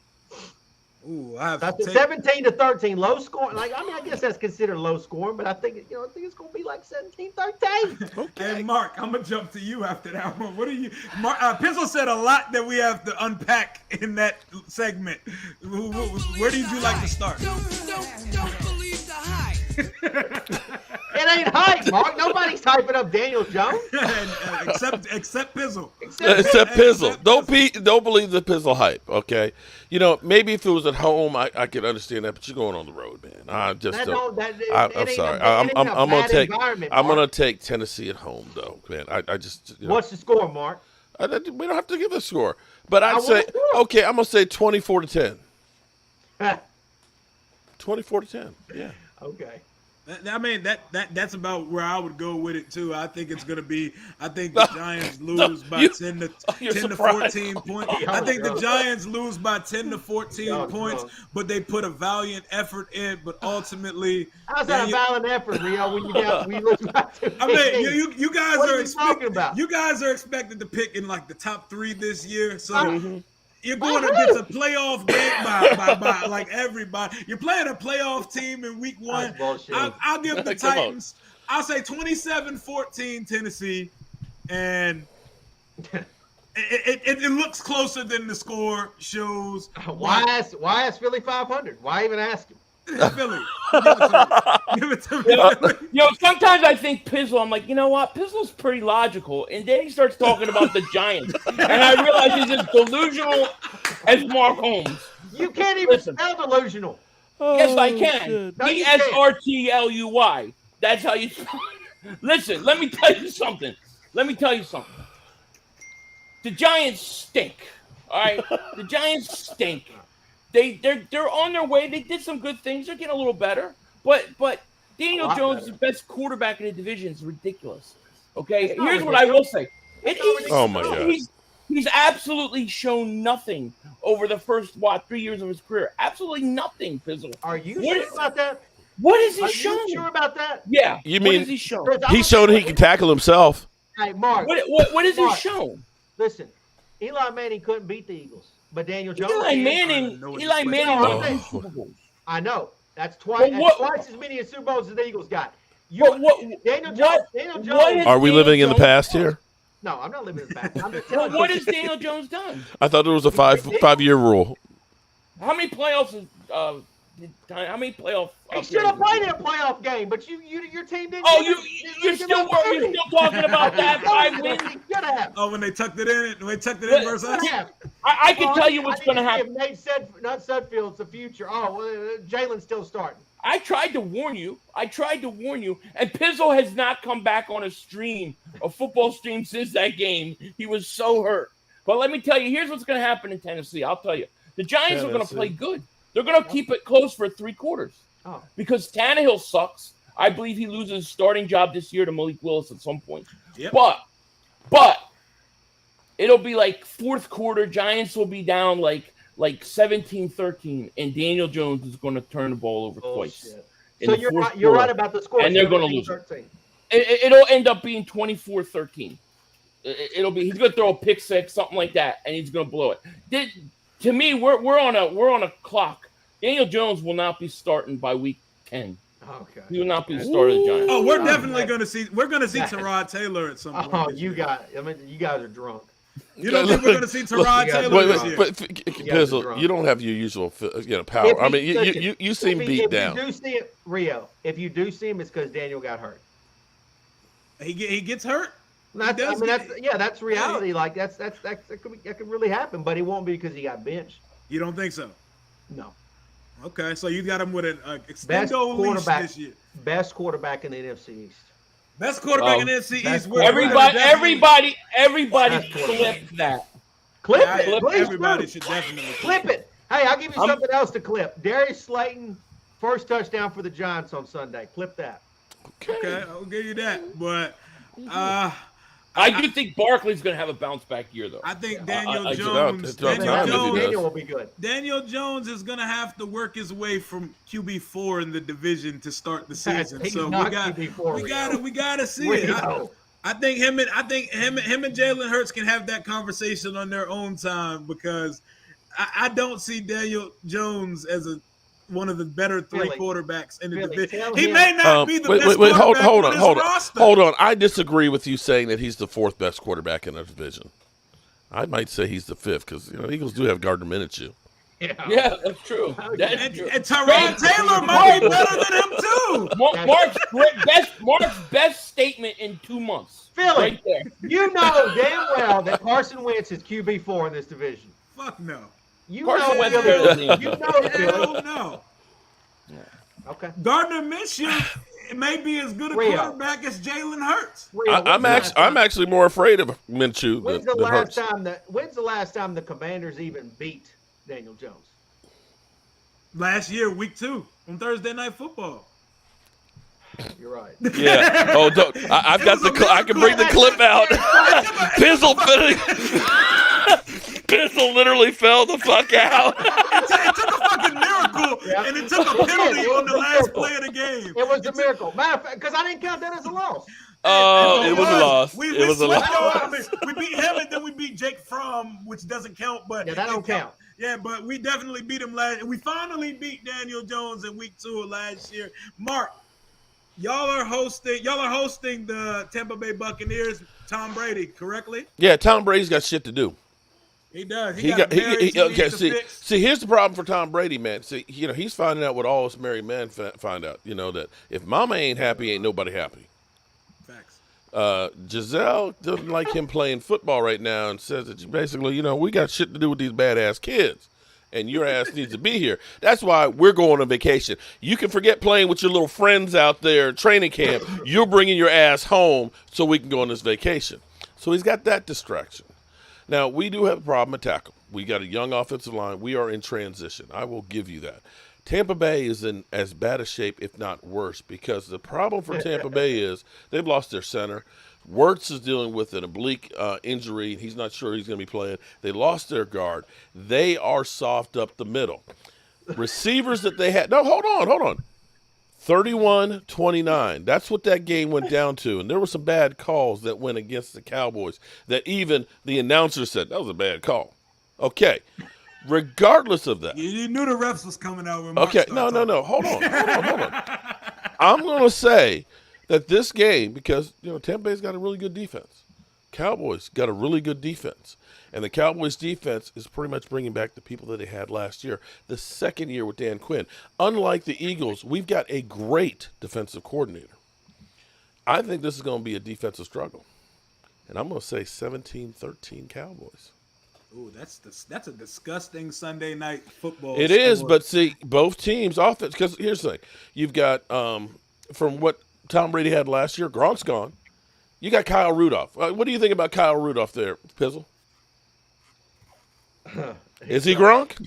Ooh, that's 17-13, low scoring. I guess that's considered low scoring, but I think it's going to be like 17-13. Okay. Hey, Mark, I'm gonna jump to you after that one. What do you? Mark, Pizzle said a lot that we have to unpack in that segment. Where do you like to start? Don't believe the hype. It ain't hype, Mark. Nobody's hyping up Daniel Jones. except Pizzle. Except Pizzle. Don't believe the Pizzle hype, okay? Maybe if it was at home, I could understand that, but you're going on the road, man. I'm sorry. I'm gonna take Tennessee at home, though, man. I just. What's the score, Mark? We don't have to give a score, but I'd say okay. I'm gonna say 24-10. 24-10. Yeah. Okay. I mean that's about where I would go with it too. I think it's gonna be. I think the Giants lose by 10 to 14 points. I think the Giants lose by 10 to 14 points, but they put a valiant effort in. But ultimately, how's that a valiant effort, Rio? When you lose by 2? I mean, you guys are expected. You guys are expected to pick in like the top 3 this year. So. You're going against a playoff game by like everybody. You're playing a playoff team in week 1. I'll give the Titans. I'll say 27-14 Tennessee, and it looks closer than the score shows. Why ask Philly.500? Why even ask him? Philly. Give it to me. Sometimes I think Pizzle, I'm like, you know what? Pizzle's pretty logical. And then he starts talking about the Giants. And I realize he's as delusional as Mark Holmes. You can't even spell delusional. Yes, I can. DSRTLUY. That's how you spell it. Listen, let me tell you something. The Giants stink. All right? The Giants stink. They're on their way. They did some good things. They're getting a little better. But Daniel Jones is the best quarterback in the division. It's ridiculous. Okay? Here's what I will say. Oh, my God. He's absolutely shown nothing over the first, 3 years of his career. Absolutely nothing, Pizzle. Are you sure about that? What is he shown? Are you sure about that? Yeah. You mean what is he shown? He's shown he can tackle himself. Hey, Mark. What is he shown? Listen, Eli Manning couldn't beat the Eagles. But Daniel Jones. Eli Manning won Super Bowls. I know. That's twice as many Super Bowls as the Eagles got. Daniel Jones. Are we living in the past here? No, I'm not living in the past. I'm just telling what has Daniel Jones done? I thought it was a five-year rule. How many playoffs is how many playoff? He should have played in a playoff game, but your team didn't. Oh, give you're him still opportunity. talking about that 5 He wins? should have. Oh, when they tucked it in versus us. Yeah. I can tell you what's going to happen. If Nate said not Sudfeld's the future. Oh, well, Jalen's still starting. I tried to warn you. And Pizzle has not come back on a football stream since that game. He was so hurt. But let me tell you, here's what's going to happen in Tennessee. I'll tell you. The Giants are going to play good. They're going to keep it close for 3 quarters. Oh. Because Tannehill sucks. I believe he loses his starting job this year to Malik Willis at some point. Yep. But it'll be like 4th quarter. Giants will be down like 17-13, and Daniel Jones is going to turn the ball over twice. So you're right about the score. And they're going to lose. It'll end up being 24-13. He's going to throw a pick six, something like that, and he's going to blow it. To me, we're on a clock. Daniel Jones will not be starting by week 10. Okay. He will not be the starter of the Giants. Oh, we're definitely going to see. We're going to see Tyrod Taylor at some point. Oh, you guys are drunk. You don't think we're going to see Tyrod Taylor this year? But Pizzle, you don't have your usual power. I mean, you seem beat down. If you do see it, Rio, if you do see him, it's because Daniel got hurt. He gets hurt. That's reality. Like that could really happen, but it won't be because he got benched. You don't think so? No. Okay, so you got him with an extendo leash this year. Best quarterback in the NFC East. Best quarterback in the NFC East. Everybody clip that. Clip it. Everybody should definitely clip it. Hey, I'll give you something else to clip. Darius Slayton, first touchdown for the Giants on Sunday. Clip that. Okay, I'll give you that. But I do think Barkley's going to have a bounce back year, though. I think Daniel Jones will be good. Daniel Jones is going to have to work his way from QB4 in the division to start the season. So we got to see it. I think him and Jalen Hurts can have that conversation on their own time, because I don't see Daniel Jones as one of the better 3 quarterbacks in the division. He may not be the best quarterback on this roster. Hold on. I disagree with you saying that he's the 4th best quarterback in the division. I might say he's the 5th, because Eagles do have Gardner Minshew. Yeah, that's true. And Tyrod Taylor might be better than him too. Mark's best statement in 2 months. Philly, right there. You know damn well that Carson Wentz is QB4 in this division. Fuck no. Carson Wentz better than him. No. Okay. Gardner Minshew may be as good a quarterback as Jalen Hurts. I'm actually more afraid of Minshew When's than Hurts. When's the last time the Commanders even beat Daniel Jones? Last year, week 2 on Thursday Night Football. You're right. Yeah. Oh, I've got I can bring the clip out. Pizzle literally fell the fuck out. It took a fucking miracle, and it took a penalty on the last play of the game. It was a miracle. Matter of fact, because I didn't count that as a loss. Oh, it was a loss. It was a loss. We beat him, and then we beat Jake Fromm, which doesn't count. But that don't count. Yeah, but we definitely beat him last. We finally beat Daniel Jones in week 2 of last year. Mark, y'all are hosting the Tampa Bay Buccaneers. Tom Brady, correctly? Yeah, Tom Brady's got shit to do. He does. See, here's the problem for Tom Brady, man. See, he's finding out what all us married men find out. That if mama ain't happy, ain't nobody happy. Facts. Giselle doesn't like him playing football right now and says that basically, we got shit to do with these badass kids, and your ass needs to be here. That's why we're going on vacation. You can forget playing with your little friends out there at training camp. You're bringing your ass home so we can go on this vacation. So he's got that distraction. Now, we do have a problem at tackle. We got a young offensive line. We are in transition. I will give you that. Tampa Bay is in as bad a shape, if not worse, because the problem for Tampa Bay is they've lost their center. Wirtz is dealing with an oblique injury. He's not sure he's going to be playing. They lost their guard. They are soft up the middle. Receivers that they had – no, hold on. 31-29. That's what that game went down to. And there were some bad calls that went against the Cowboys that even the announcer said, that was a bad call. Okay. Regardless of that. You knew the refs was coming out. Okay. No. Hold on. I'm going to say that this game, because, Tampa Bay's got a really good defense. Cowboys got a really good defense. And the Cowboys defense is pretty much bringing back the people that they had last year, the second year with Dan Quinn. Unlike the Eagles, we've got a great defensive coordinator. I think this is going to be a defensive struggle. And I'm going to say 17-13 Cowboys. Ooh, that's a disgusting Sunday night football. It is, but see, both teams offense. Because here's the thing: you've got from what Tom Brady had last year, Gronk's gone. You got Kyle Rudolph. What do you think about Kyle Rudolph there, Pizzle? Is he Gronk?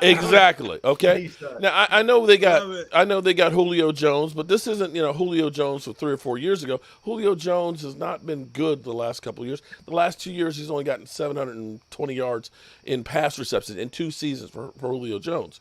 Exactly. Okay. Now I know they got Julio Jones, but this isn't Julio Jones from 3 or 4 years ago. Julio Jones has not been good the last couple of years. The last 2 years he's only gotten 720 yards in pass reception in 2 seasons for Julio Jones.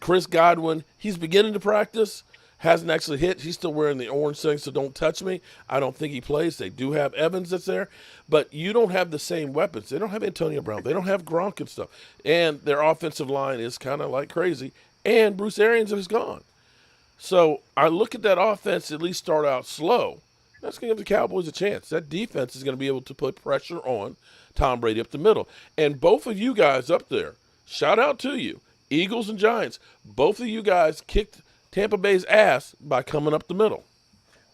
Chris Godwin, he's beginning to practice. Hasn't actually hit. He's still wearing the orange thing, so don't touch me. I don't think he plays. They do have Evans that's there, but you don't have the same weapons. They don't have Antonio Brown. They don't have Gronk and stuff. And their offensive line is kind of like crazy. And Bruce Arians is gone. So I look at that offense at least start out slow. That's going to give the Cowboys a chance. That defense is going to be able to put pressure on Tom Brady up the middle. And both of you guys up there, shout out to you, Eagles and Giants. Both of you guys kicked Tampa Bay's ass by coming up the middle.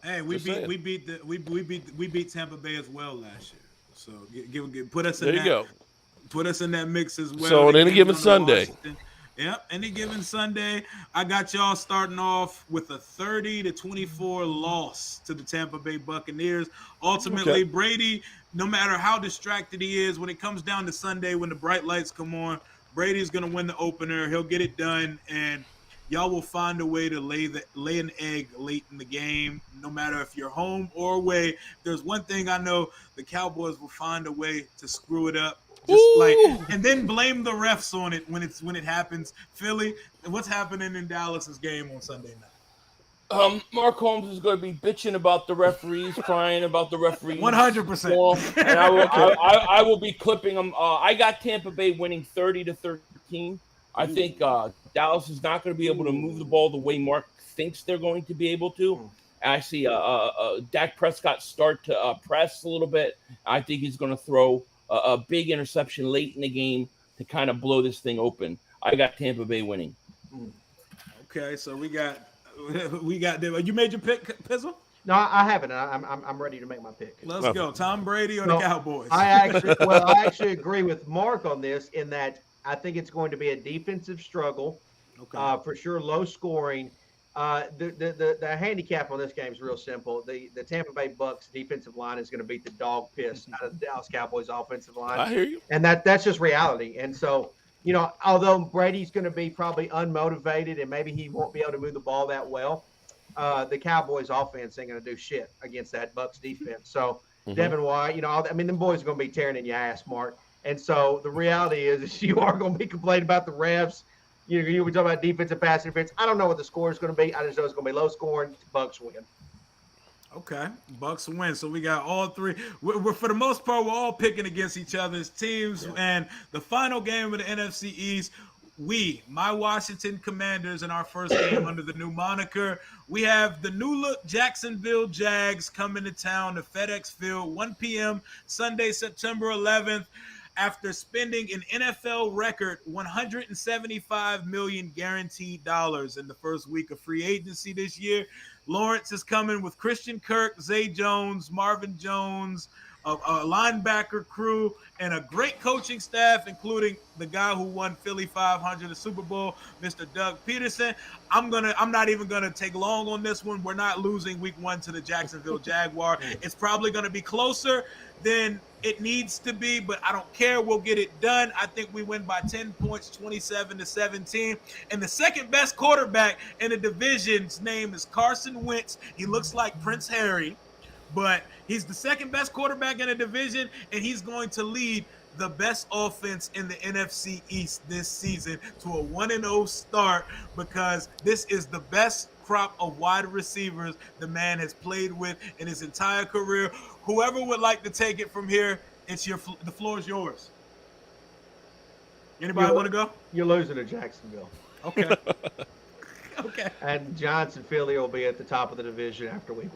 Hey, we beat Tampa Bay as well last year. So put us in there. You go. Put us in that mix as well. So on any given Sunday. Yep, any given Sunday, I got y'all starting off with a 30-24 loss to the Tampa Bay Buccaneers. Ultimately, Brady, no matter how distracted he is, when it comes down to Sunday, when the bright lights come on, Brady's going to win the opener. He'll get it done, and y'all will find a way to lay an egg late in the game, no matter if you're home or away. There's one thing I know: the Cowboys will find a way to screw it up, and then blame the refs on it when it happens. Philly, what's happening in Dallas's game on Sunday night? Mark Holmes is going to be bitching about the referees, crying about the referees. 100%. And I will be clipping them. I got Tampa Bay winning 30-13. I think Dallas is not going to be able to move the ball the way Mark thinks they're going to be able to. I see Dak Prescott start to press a little bit. I think he's going to throw a big interception late in the game to kind of blow this thing open. I got Tampa Bay winning. Okay, so we got. You made your pick, Pizzle? No, I haven't. I'm ready to make my pick. Let's go. Tom Brady or the Cowboys? I actually agree with Mark on this in that I think it's going to be a defensive struggle. Okay. For sure, low scoring. The handicap on this game is real simple. The Tampa Bay Bucs defensive line is going to beat the dog piss out of the Dallas Cowboys offensive line. I hear you. And that's just reality. And so, although Brady's going to be probably unmotivated and maybe he won't be able to move the ball that well, the Cowboys offense ain't going to do shit against that Bucs defense. So Devin White, them boys are going to be tearing in your ass, Mark. And so the reality is you are going to be complaining about the refs. You were talking about defensive pass defense. I don't know what the score is going to be. I just know it's going to be low scoring. Bucs win. Okay, Bucs win. So we got all three. We're for the most part, we're all picking against each other's teams. Yeah. And the final game of the NFC East, my Washington Commanders, in our first game under the new moniker, we have the new look Jacksonville Jags coming to town to FedEx Field, 1 p.m. Sunday, September 11th. After spending an NFL record $175 million guaranteed dollars in the first week of free agency this year, Lawrence is coming with Christian Kirk, Zay Jones, Marvin Jones, a linebacker crew, and a great coaching staff, including the guy who won Philly.500 the Super Bowl, Mr. Doug Peterson. I'm not even gonna take long on this one. We're not losing week 1 to the Jacksonville Jaguars. It's probably gonna be closer than it needs to be, but I don't care. We'll get it done. I think we win by 10 points, 27-17. And the second best quarterback in the division's name is Carson Wentz. He looks like Prince Harry, but he's the second best quarterback in the division, and he's going to lead the best offense in the NFC East this season to a 1-0 start, because this is the best crop of wide receivers the man has played with in his entire career. Whoever would like to take it from here, the floor is yours. Anybody want to go? You're losing to Jacksonville. Okay. Okay. And Giants and Philly will be at the top of the division after week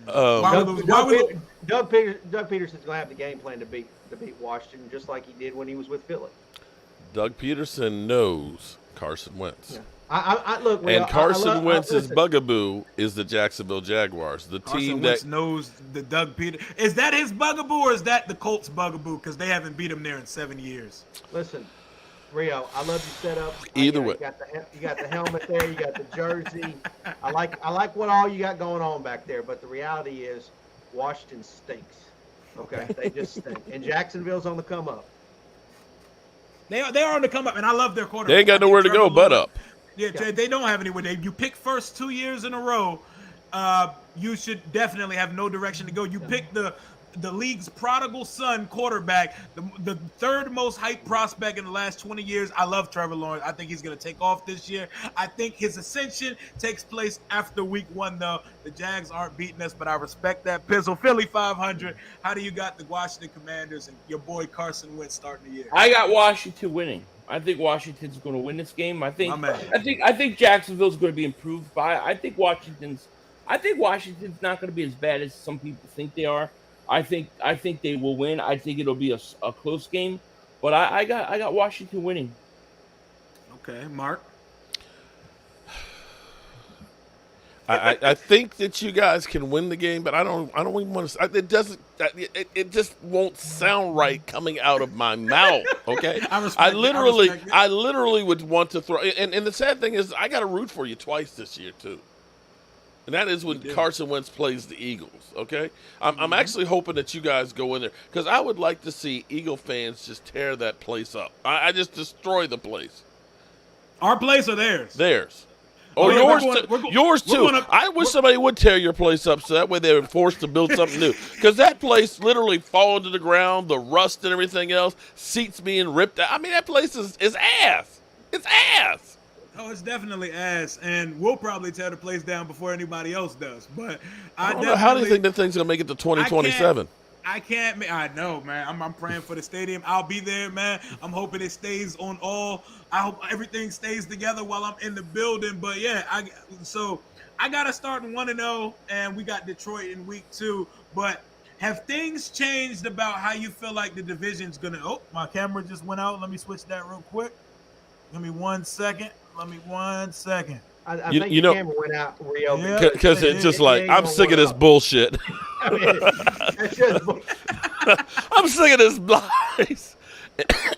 1. Doug Peterson's going to have the game plan to beat Washington, just like he did when he was with Philly. Doug Peterson knows Carson Wentz. Yeah. I look, And Carson Wentz's listen, bugaboo is the Jacksonville Jaguars, the Carson team Wentz that knows the Doug Peter. Is that his bugaboo or is that the Colts' bugaboo? Because they haven't beat him there in 7 years. Listen, Rio, I love your setup. Either way. You got the helmet there. You got the jersey. I like what all you got going on back there. But the reality is, Washington stinks. Okay, they just stink. And Jacksonville's on the come up. They are on the come up, and I love their quarterback. they ain't got nowhere to go but up. Yeah, they don't have anywhere. You pick first 2 years in a row, you should definitely have no direction to go. You pick the league's prodigal son quarterback, the third most hyped prospect in the last 20 years. I love Trevor Lawrence. I think he's going to take off this year. I think his ascension takes place after week 1, though. The Jags aren't beating us, but I respect that. Pizzle, Philly.500. How do you got the Washington Commanders and your boy Carson Wentz starting the year? I got Washington winning. I think Washington's going to win this game. I think Jacksonville's going to be improved by. I think Washington's not going to be as bad as some people think they are. I think they will win. I think it'll be a close game, but I got Washington winning. Okay, Mark. I think that you guys can win the game, but I don't even want to. It just won't sound right coming out of my mouth. Okay, I literally would want to throw. And the sad thing is, I got to root for you twice this year too. And that is when Carson Wentz plays the Eagles. Okay, I'm actually hoping that you guys go in there because I would like to see Eagle fans just tear that place up. I just destroy the place. Our place or theirs? Theirs. Oh, yours too. I wish somebody would tear your place up so that way they were forced to build something new. Because that place literally falling to the ground, the rust and everything else, seats being ripped out. I mean, that place is ass. It's ass. Oh, it's definitely ass, and we'll probably tear the place down before anybody else does. But I don't know. How do you think that thing's gonna make it to 2027? I know, man. I'm praying for the stadium. I'll be there, man. I'm hoping it stays on all. I hope everything stays together while I'm in the building. But yeah, I gotta start 1-0, and we got Detroit in week 2. But have things changed about how you feel like the division's gonna? Oh, my camera just went out. Let me switch that real quick. Give me 1 second. I think the camera went out, Rio. Because it's just like, I'm sick of this bullshit. I mean, it's just, I'm sick of this lies.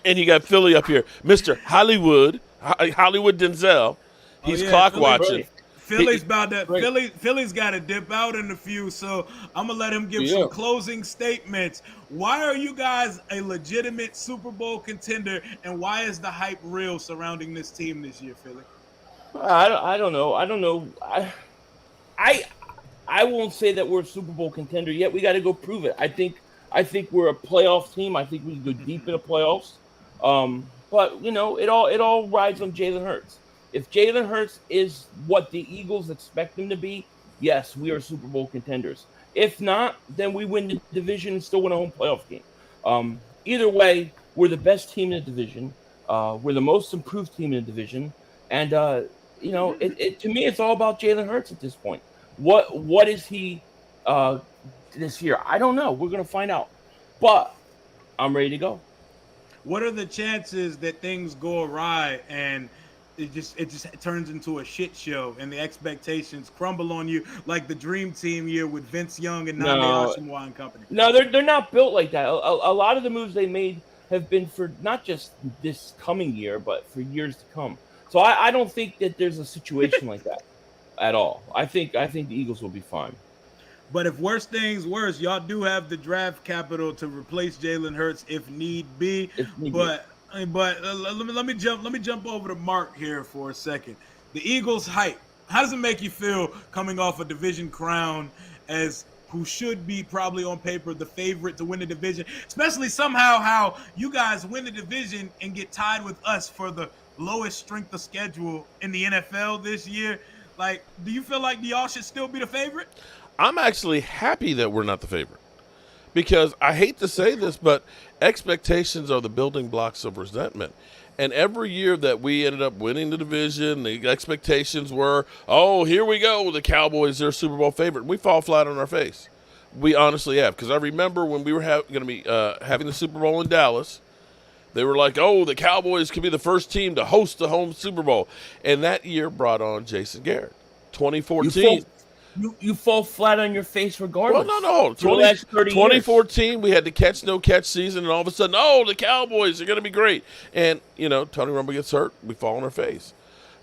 And you got Philly up here. Mr. Hollywood Denzel. He's clock Philly, watching. Philly's about that. Philly's got to dip out in a few, so I'm gonna let him give some closing statements. Why are you guys a legitimate Super Bowl contender, and why is the hype real surrounding this team this year, Philly? I don't know. I won't say that we're a Super Bowl contender yet. We got to go prove it. I think we're a playoff team. I think we can go deep in the playoffs. But it all rides on Jalen Hurts. If Jalen Hurts is what the Eagles expect him to be, yes, we are Super Bowl contenders. If not, then we win the division and still win a home playoff game. Either way, we're the best team in the division. We're the most improved team in the division. And, to me, it's all about Jalen Hurts at this point. What is he this year? I don't know. We're going to find out. But I'm ready to go. What are the chances that things go awry and it just turns into a shit show and the expectations crumble on you like the Dream Team year with Vince Young and Nnamdi Asomugha and company? No, they're not built like that. A lot of the moves they made have been for not just this coming year, but for years to come. So I don't think that there's a situation like that at all. I think the Eagles will be fine. But if worse things worse, y'all do have the draft capital to replace Jalen Hurts if need be. But let me jump over to Mark here for a second. The Eagles hype. How does it make you feel coming off a division crown as who should be probably on paper the favorite to win the division, especially somehow how you guys win the division and get tied with us for the lowest strength of schedule in the NFL this year? Like, do you feel like y'all should still be the favorite? I'm actually happy that we're not the favorite because I hate to say this, but expectations are the building blocks of resentment. And every year that we ended up winning the division, the expectations were, oh, here we go. The Cowboys are Super Bowl favorite. We fall flat on our face. We honestly have, because I remember when we were going to be having the Super Bowl in Dallas, they were like, "Oh, the Cowboys could be the first team to host the home Super Bowl," and that year brought on Jason Garrett. 2014. You fall flat on your face regardless. Well, no. For the last 30 2014, we had the catch no catch season, and all of a sudden, the Cowboys are going to be great. And Tony Romo gets hurt, we fall on our face.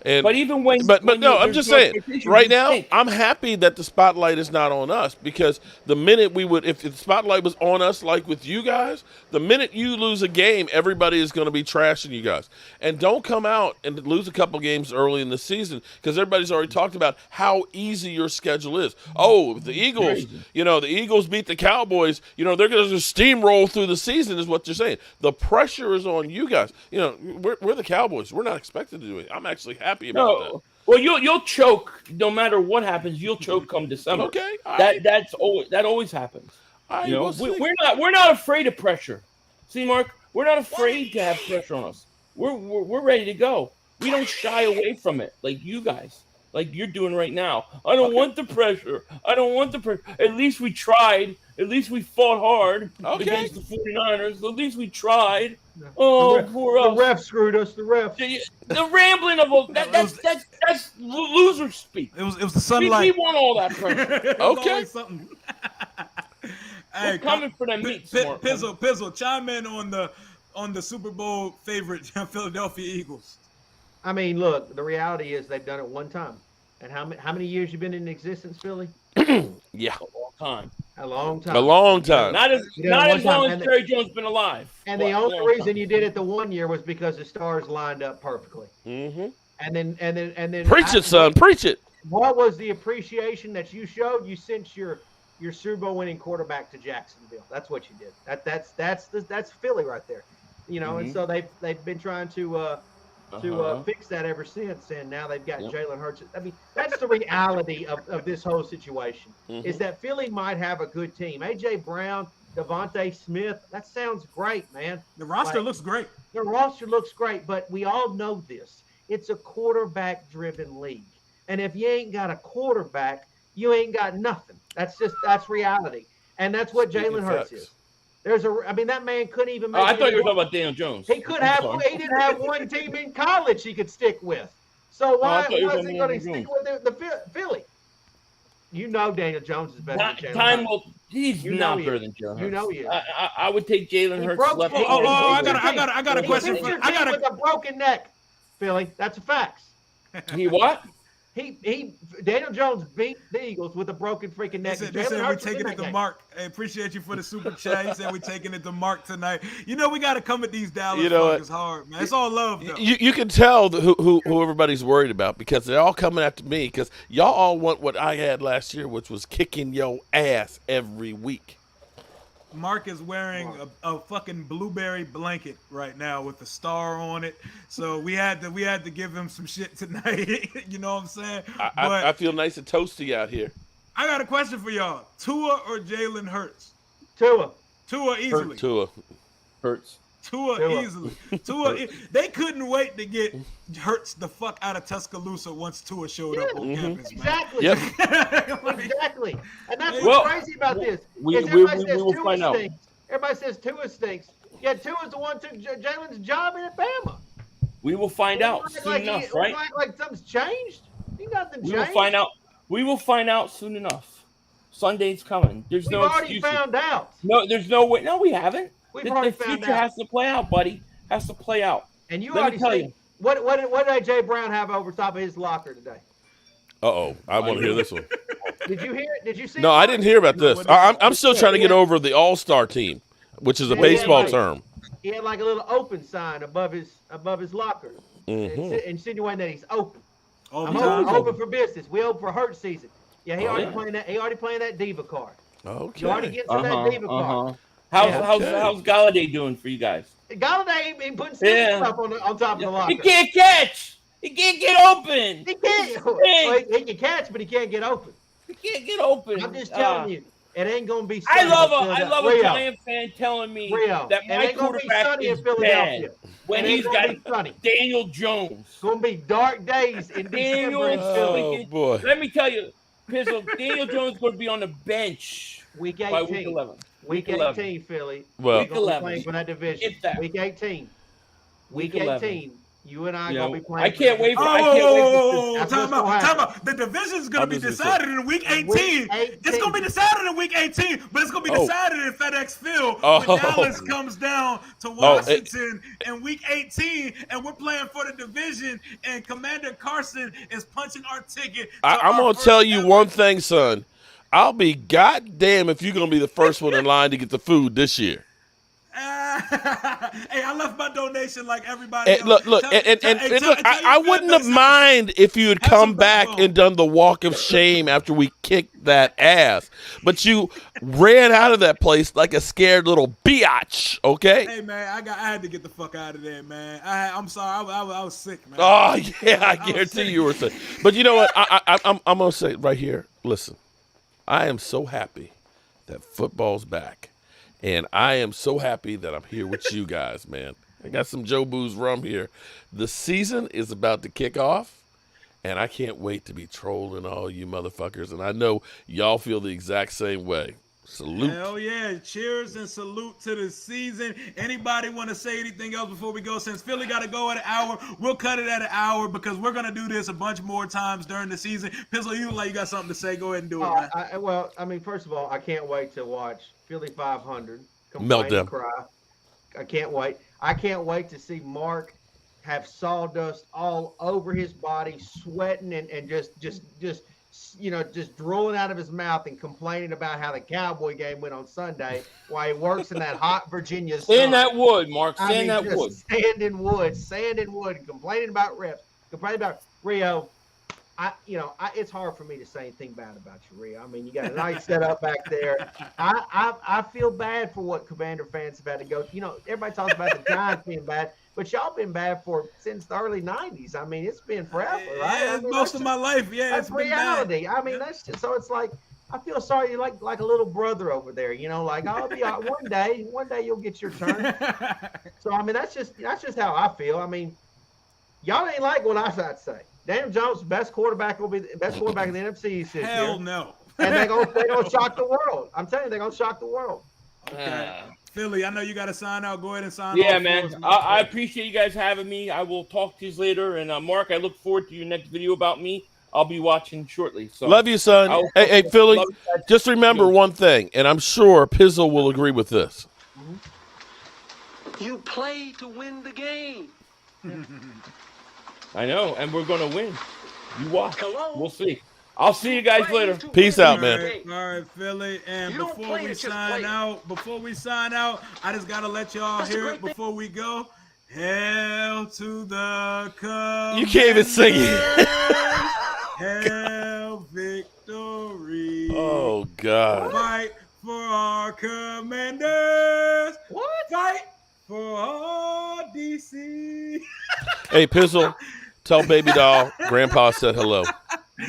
And, but even when, I'm just saying, right now, I'm happy that the spotlight is not on us, because the minute if the spotlight was on us, like with you guys, the minute you lose a game, everybody is going to be trashing you guys. And don't come out and lose a couple games early in the season, because everybody's already talked about how easy your schedule is. Oh, the Eagles, the Eagles beat the Cowboys, they're going to just steamroll through the season, is what you're saying. The pressure is on you guys. We're the Cowboys. We're not expected to do it. I'm actually happy about that. Well, you'll choke no matter what happens. You'll choke come December. Okay, that always happens. We're not afraid of pressure. See, Mark, we're not afraid to have pressure on us. We're ready to go. We don't shy away from it like you guys, like you're doing right now. I don't want the pressure. I don't want the pressure. At least we tried. At least we fought hard against the 49ers. At least we tried. Oh, poor us. The ref screwed us. The ref. The rambling of that's loser speak. It was the sunlight. We want all that pressure. Okay. Something. Hey, coming for that meat. Pizzle, chime in on the Super Bowl favorite Philadelphia Eagles. I mean, look, the reality is they've done it one time. And how many years you been in existence, Philly? Yeah, a long time. A long time. Not as long as Jerry Jones been alive. And the only reason you did it the one year was because the stars lined up perfectly. Mm-hmm. And then preach it, son. Preach it. What was the appreciation that you showed? You sent your Super Bowl winning quarterback to Jacksonville. That's what you did. That's Philly right there. And so they've been trying to fix that ever since, and now they've got Jalen Hurts. I mean, that's the reality of this whole situation, is that Philly might have a good team. A.J. Brown, Devontae Smith, that sounds great, man. The roster looks great. The roster looks great, but we all know this. It's a quarterback-driven league. And if you ain't got a quarterback, you ain't got nothing. That's reality. And that's what Jalen Hurts is. That man couldn't even make I thought you were talking about Daniel Jones. He didn't have one team in college he could stick with. So why is he going to stick with the Philly? Daniel Jones is better than Jalen Hurts. He's not better than Jalen Hurts. He is. I would take Jalen Hurts left. I got a question. With a broken neck, Philly. That's a fact. He what? Daniel Jones beat the Eagles with a broken freaking neck. They said we're taking it to Mark. Hey, appreciate you for the super chat. He said we're taking it to Mark tonight. We got to come at these Dallas fuckers hard, man. It's all love, though. You can tell who everybody's worried about, because they're all coming after me, because y'all all want what I had last year, which was kicking your ass every week. Mark is wearing a fucking blueberry blanket right now with a star on it. So we had to give him some shit tonight. You know what I'm saying? I feel nice and toasty out here. I got a question for y'all. Tua or Jalen Hurts? Tua easily. Hurts. Tua easily. They couldn't wait to get Hurts the fuck out of Tuscaloosa once Tua showed up on campus. Exactly. Yep. Exactly. And that's what's crazy about this. Everybody says Tua stinks. Everybody says Tua stinks. Yeah, Tua's the one took Jalen's job in Bama. We will find out soon enough, right? Like something's changed. Nothing changed. We will find out soon enough. Sunday's coming. We've already found out. No, there's no way. No, we haven't. The future has to play out, buddy. Has to play out. And you already tell you. What did A.J. Brown have over top of his locker today? Uh-oh. I want to hear this one. Did you hear it? Did you see it? No, I didn't hear about this. I'm still trying to get over the all-star team, which is a baseball term. He had like a little open sign above his locker, insinuating that he's open. I'm open for business. We open for Hurt season. Yeah, he already playing that diva card. Okay. He already gets to that diva card. How's Galladay doing for you guys? Galladay ain't putting stuff on top of the locker. He can't catch. He can't get open. He can't. Well, he can catch, but he can't get open. He can't get open. I'm just telling you, it ain't gonna be. I love a Giant fan telling me that my quarterback is bad when he's got Daniel Jones. It's gonna be dark days in December in Philly. Oh boy! Let me tell you, Pizzle, Daniel Jones is going to be on the bench Week by 18. week 11. Week 11. 18, Philly. Well- We're Week gonna be 11. playing for that division. If that. Week 18. Week Week 11. 18. You and I are Yeah, gonna be playing. I can't wait for. Oh, I can't wait for. That's time what's gonna out. happen. The division's gonna be I'm just decided in week 18. Week It's gonna be 18. decided in week 18, but it's gonna be Oh. decided in FedEx Field Oh. when Dallas comes down to Washington in week 18, and we're playing for the division. And Commander Carson is punching our ticket. I'm going to tell you one thing, son. I'll be goddamn if you're going to be the first one in line to get the food this year. Hey, I left my donation like everybody else. Look, I wouldn't have mind if you had Have come some back backbone. and done the walk of shame after we kicked that ass. But you ran out of that place like a scared little biatch, okay? Hey man, I had to get the fuck out of there, man. I'm sorry, I was sick, man. Oh, yeah, I was guarantee sick. you were sick. But you know what? I'm going to say it right here. Listen, I am so happy that football's back. And I am so happy that I'm here with you guys, man. I got some Jobu's rum here. The season is about to kick off, and I can't wait to be trolling all you motherfuckers. And I know y'all feel the exact same way. Salute. Hell yeah. Cheers and salute to the season. Anybody want to say anything else before we go? Since Philly got to go at an hour, we'll cut it at an hour because we're going to do this a bunch more times during the season. Pizzle, you look like you got something to say. Go ahead and do it, man. Well, I mean, first of all, I can't wait to watch Philly.500 Melt them. cry. I can't wait. I can't wait to see Mark have sawdust all over his body, sweating and just drooling out of his mouth and complaining about how the Cowboy game went on Sunday while he works in that hot Virginia sun. Stay in that wood, Mark. I Stay in mean, that just wood. sand and wood, complaining about reps, complaining about Rio. It's hard for me to say anything bad about you, Rio. I mean, you got a nice setup back there. I feel bad for what Commander fans have had to go. Everybody talks about the Giants being bad, but y'all been bad since the early '90s. I mean, it's been forever, right? Yeah, I mean, most of my life, yeah. that's It's been reality. bad. I mean, that's just so. It's like I feel sorry. You're like a little brother over there. Like I'll be one day you'll get your turn. So I mean, that's just how I feel. I mean, y'all ain't like what I had to say. Daniel Jones, best quarterback will be the best quarterback in the NFC East this Hell year. no. And they're gonna shock the world. I'm telling you, they're gonna shock the world. Okay. Philly, I know you got to sign out. Go ahead and sign Yeah, off. man. For us, I appreciate you guys having me. I will talk to you later. And Mark, I look forward to your next video about me. I'll be watching shortly. So Love you, son. Hey, Philly, Love you guys. just remember one thing, and I'm sure Pizzle will agree with this. You play to win the game. I know, and we're gonna win. You watch. Hello? We'll see. I'll see you guys Play later. to Peace win out, the man. game. All right, Philly. And You don't before play we it, just sign play it. out, I just gotta let y'all That's a hear great it thing. before we go. Hail to the Commanders. You can't even sing it. Hail victory. Oh, God. Fight for our Commanders. What? Fight for our DC. Hey, Pizzle, tell Baby Doll Grandpa said hello.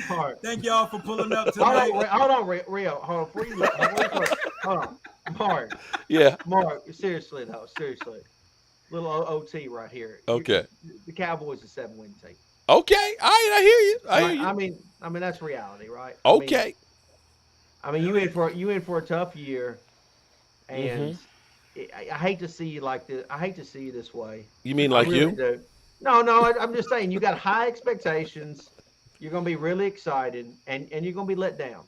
Mark. Thank y'all for pulling up Hold tonight. on, Rio. Hold on. Hold on. Mark. Yeah. Mark, seriously though, little OT right here. Okay. The Cowboys are 7-win team. Okay. All right. I hear you. I mean that's reality, right? Okay. I mean, you in for a tough year, and I hate to see you like this. I hate to see you this way. You mean I like really you? do. No, I'm just saying you got high expectations. You're gonna be really excited, and you're gonna be let down.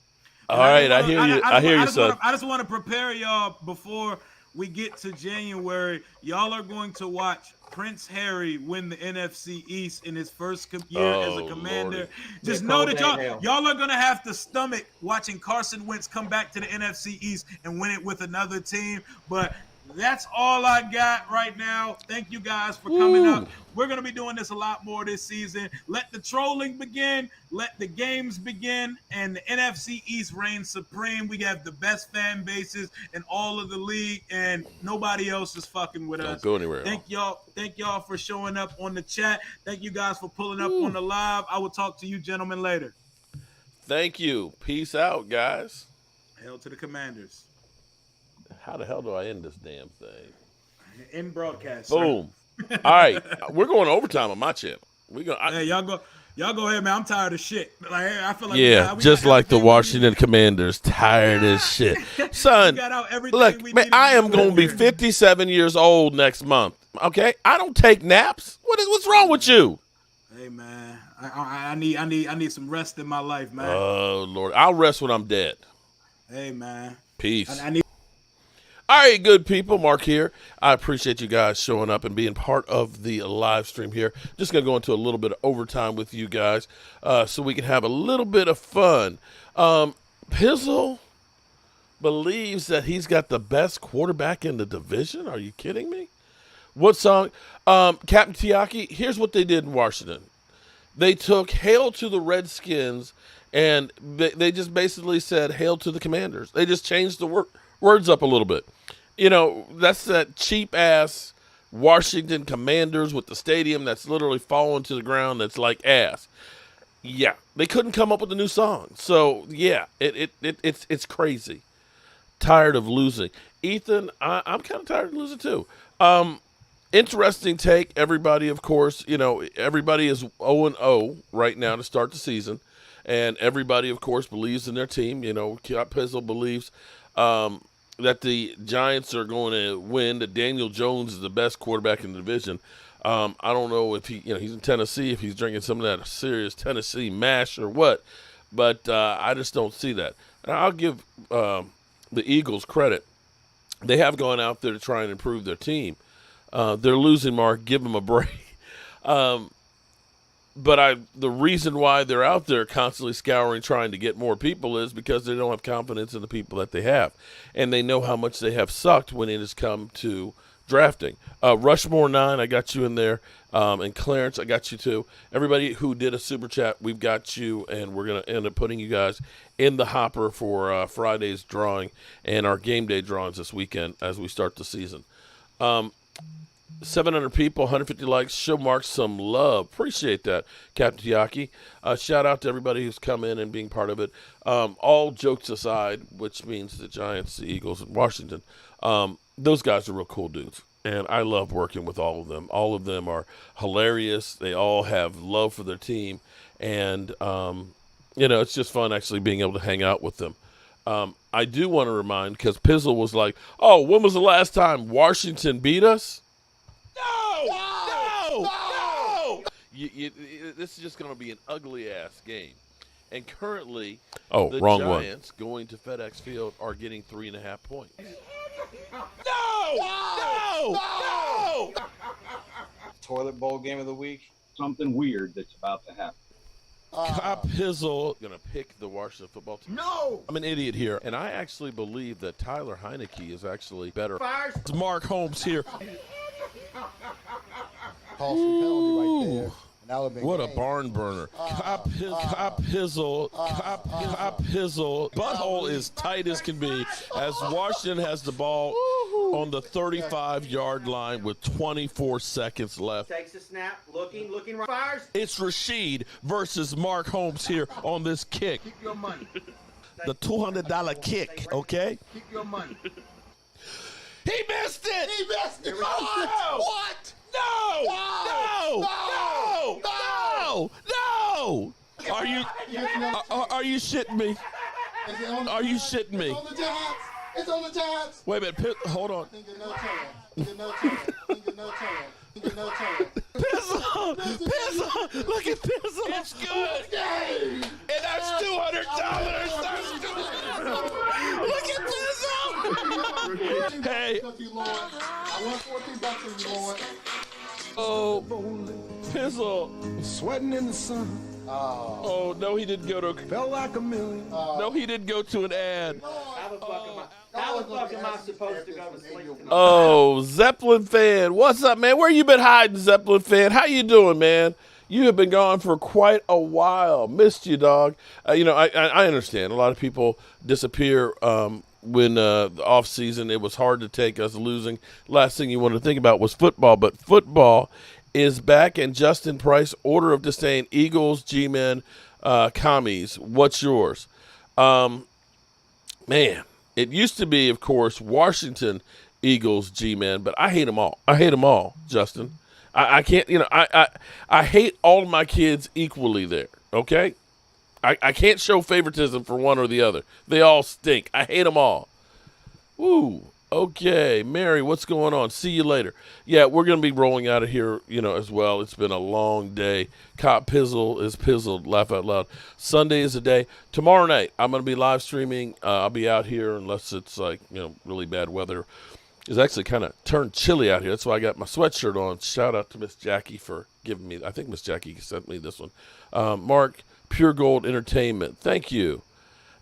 All right. I hear you. I hear you, son. I just want to prepare y'all before we get to January. Y'all are going to watch Prince Harry win the NFC East in his first year as a Commander. Lordy. Just Yeah, know that cold day in hell. y'all are going to have to stomach watching Carson Wentz come back to the NFC East and win it with another team. But that's all I got right now. Thank you guys for coming up. We're going to be doing this a lot more this season. Let the trolling begin. Let the games begin. And the NFC East reigns supreme. We have the best fan bases in all of the league, and nobody else is fucking with us. Don't go anywhere. Thank y'all for showing up on the chat. Thank you guys for pulling up on the live. I will talk to you gentlemen later. Thank you. Peace out, guys. Hail to the Commanders. How the hell do I end this damn thing? In broadcast. Sir. Boom. All right. We're going overtime on my channel. Hey, y'all go. Y'all go ahead, man. I'm tired of shit. Like I feel like Yeah, we just got like the everything we Washington needed. Commanders, tired as shit. Son, We got out everything look, we man, needed I to am do going to be over here. 57 years old next month. Okay, I don't take naps. What's wrong with you? Hey man, I need some rest in my life, man. Oh Lord, I'll rest when I'm dead. Hey man, Peace. I need. All right, good people. Mark here. I appreciate you guys showing up and being part of the live stream here. Just going to go into a little bit of overtime with you guys so we can have a little bit of fun. Pizzle believes that he's got the best quarterback in the division. Are you kidding me? What song? Captain Tiaki, here's what they did in Washington. They took Hail to the Redskins, and they just basically said Hail to the Commanders. They just changed the words up a little bit. You know, that's that cheap-ass Washington Commanders with the stadium that's literally falling to the ground that's like ass. Yeah, they couldn't come up with a new song. So, yeah, it's crazy. Tired of losing. Ethan, I'm kind of tired of losing too. Interesting take. Everybody, of course, you know, everybody is 0-0 right now to start the season. And everybody, of course, believes in their team. You know, Coppizzal believes that the Giants are going to win, that Daniel Jones is the best quarterback in the division. I don't know if he's in Tennessee, if he's drinking some of that serious Tennessee mash or what, but I just don't see that. And I'll give the Eagles credit. They have gone out there to try and improve their team. They're losing, Mark. Give them a break. But the reason why they're out there constantly scouring, trying to get more people is because they don't have confidence in the people that they have. And they know how much they have sucked when it has come to drafting. Rushmore 9, I got you in there. And Clarence, I got you too. Everybody who did a super chat, we've got you. And we're going to end up putting you guys in the hopper for Friday's drawing and our game day drawings this weekend as we start the season. 700 people, 150 likes. Show Mark some love. Appreciate that, Captain Tiaki. Shout out to everybody who's come in and being part of it. All jokes aside, which means the Giants, the Eagles, and Washington, those guys are real cool dudes. And I love working with all of them. All of them are hilarious. They all have love for their team. And, it's just fun actually being able to hang out with them. I do want to remind, because Pizzle was like, oh, when was the last time Washington beat us? No! This is just going to be an ugly-ass game. And currently, the Giants going to FedEx Field are getting 3.5 points. No! Toilet bowl game of the week. Something weird that's about to happen. Coppizzle going to pick the Washington football team. No! I'm an idiot here, and I actually believe that Tyler Heineke is actually better. Fires. It's Mark Holmes here. Call some penalty right there. And that would've been What a great. barn burner. Coppizzle. Butthole is tight as can be as Washington has the ball on the 35-yard line with 24 seconds left. Takes a snap, looking, fires. It's Rashid versus Mark Holmes here on this kick. Keep your money. The $200 kick, okay? Keep your money. He missed it! He missed it. Oh, what? No! Are you shitting me? Are you shitting me? It's on the Giants. It's on the Giants. Wait a minute, hold on. Think of no chance. Think of no chance. Think of no chance. Think of no chance. Pizzle! Look at Pizzle! It's good! And that's $200! That's $200! Look at Pizzle! Hey! I won $14 from you, Lord. Oh, Pizzle! Sweating in the sun, Oh, no, he didn't go to. felt like a million. No, he didn't go to an ad. How the fuck am I supposed to go to sleep tonight? Oh, Zeppelin fan, what's up, man? Where you been hiding, Zeppelin fan? How you doing, man? You have been gone for quite a while. Missed you, dog. I understand. A lot of people disappear when the off season. It was hard to take us losing. Last thing you wanted to think about was football, but football is back. And Justin Price, order of disdain: Eagles, G-men, commies. What's yours? Man, it used to be, of course, Washington, Eagles, G-men, but I hate them all. I hate them all, Justin. I can't, I hate all of my kids equally there, okay? I can't show favoritism for one or the other. They all stink. I hate them all. Woo. Okay, Mary, what's going on? See you later. Yeah, we're going to be rolling out of here, as well. It's been a long day. Coppizzal is pizzled. Laugh out loud. Sunday is a day. Tomorrow night, I'm going to be live streaming. I'll be out here unless it's like, really bad weather. It's actually kind of turned chilly out here. That's why I got my sweatshirt on. Shout out to Miss Jackie for giving me. I think Miss Jackie sent me this one. Mark, Pure Gold Entertainment. Thank you.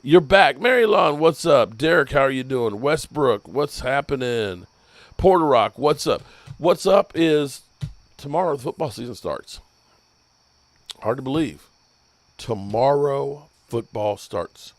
You're back. Mary Lon, what's up? Derek, how are you doing? Westbrook, what's happening? Porter Rock, what's up? What's up is tomorrow the football season starts. Hard to believe. Tomorrow football starts.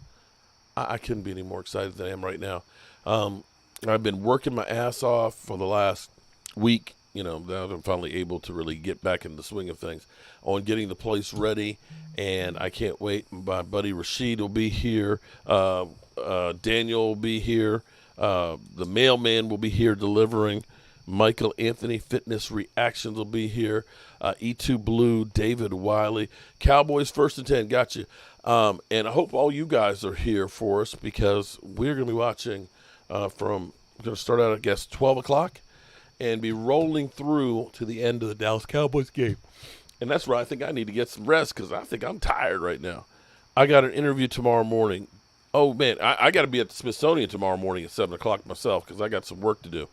I couldn't be any more excited than I am right now. I've been working my ass off for the last week. Now I'm finally able to really get back in the swing of things on getting the place ready, and I can't wait. My buddy Rashid will be here. Daniel will be here. The mailman will be here delivering. Michael Anthony Fitness Reactions will be here. E2 Blue, David Wiley. Cowboys First and 10, got you. And I hope all you guys are here for us because we're going to be watching we're going to start out, I guess, 12 o'clock. And be rolling through to the end of the Dallas Cowboys game. And that's where I think I need to get some rest because I think I'm tired right now. I got an interview tomorrow morning. Oh, man, I got to be at the Smithsonian tomorrow morning at 7 o'clock myself because I got some work to do.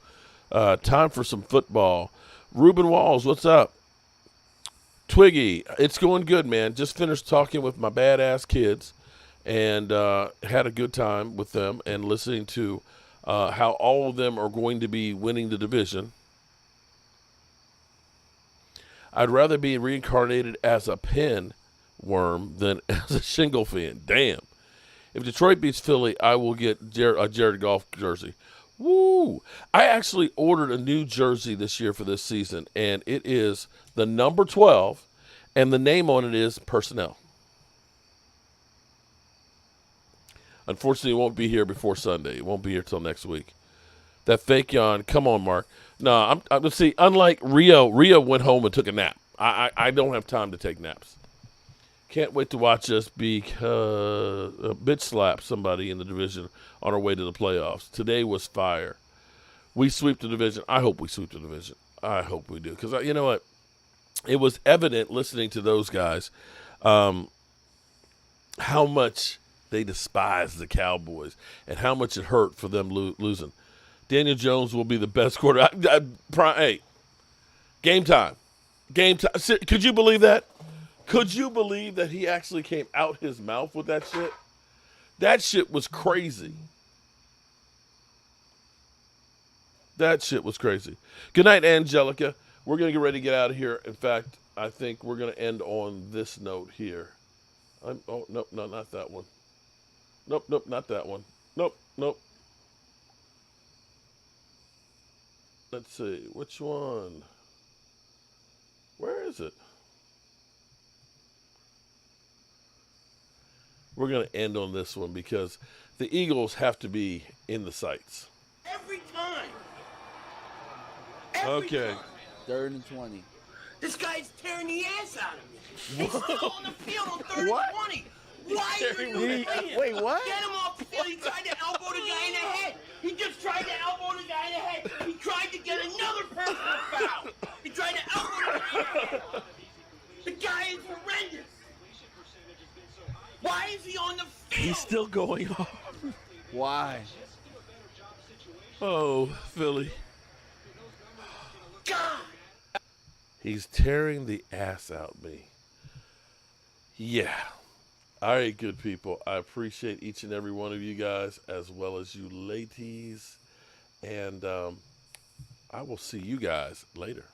Time for some football. Ruben Walls, what's up? Twiggy, it's going good, man. Just finished talking with my badass kids and had a good time with them and listening to how all of them are going to be winning the division. I'd rather be reincarnated as a pen worm than as a shingle fan. Damn. If Detroit beats Philly, I will get a Jared Goff jersey. Woo! I actually ordered a new jersey this year for this season, and it is the number 12, and the name on it is Personnel. Unfortunately, it won't be here before Sunday. It won't be here till next week. That fake yawn. Come on, Mark. No, let's see. Unlike Rio went home and took a nap. I don't have time to take naps. Can't wait to watch us bitch slap somebody in the division on our way to the playoffs. Today was fire. We sweep the division. I hope we sweep the division. I hope we do. Because, you know what? It was evident listening to those guys how much they despise the Cowboys and how much it hurt for them losing. Daniel Jones will be the best quarterback. Hey, game time. Game time. Could you believe that? Could you believe that he actually came out his mouth with that shit? That shit was crazy. That shit was crazy. Good night, Angelica. We're going to get ready to get out of here. In fact, I think we're going to end on this note here. Oh, nope, no, not that one. Nope, not that one. Nope. Let's see. Which one? Where is it? We're going to end on this one because the Eagles have to be in the sights. Every time. Okay. 3rd and 20. This guy's tearing the ass out of me. He's still on the field on 3rd and 20. Why are you doing it? Wait, what? Get him off the field. He tried to elbow the guy in the head. He just tried to elbow the guy in the head. He tried to get another personal foul. He tried to elbow the guy in the head. The guy is horrendous. Why is he on the field? He's still going on. Why? Oh, Philly. God. He's tearing the ass out me. Yeah. All right, good people. I appreciate each and every one of you guys as well as you ladies. And I will see you guys later.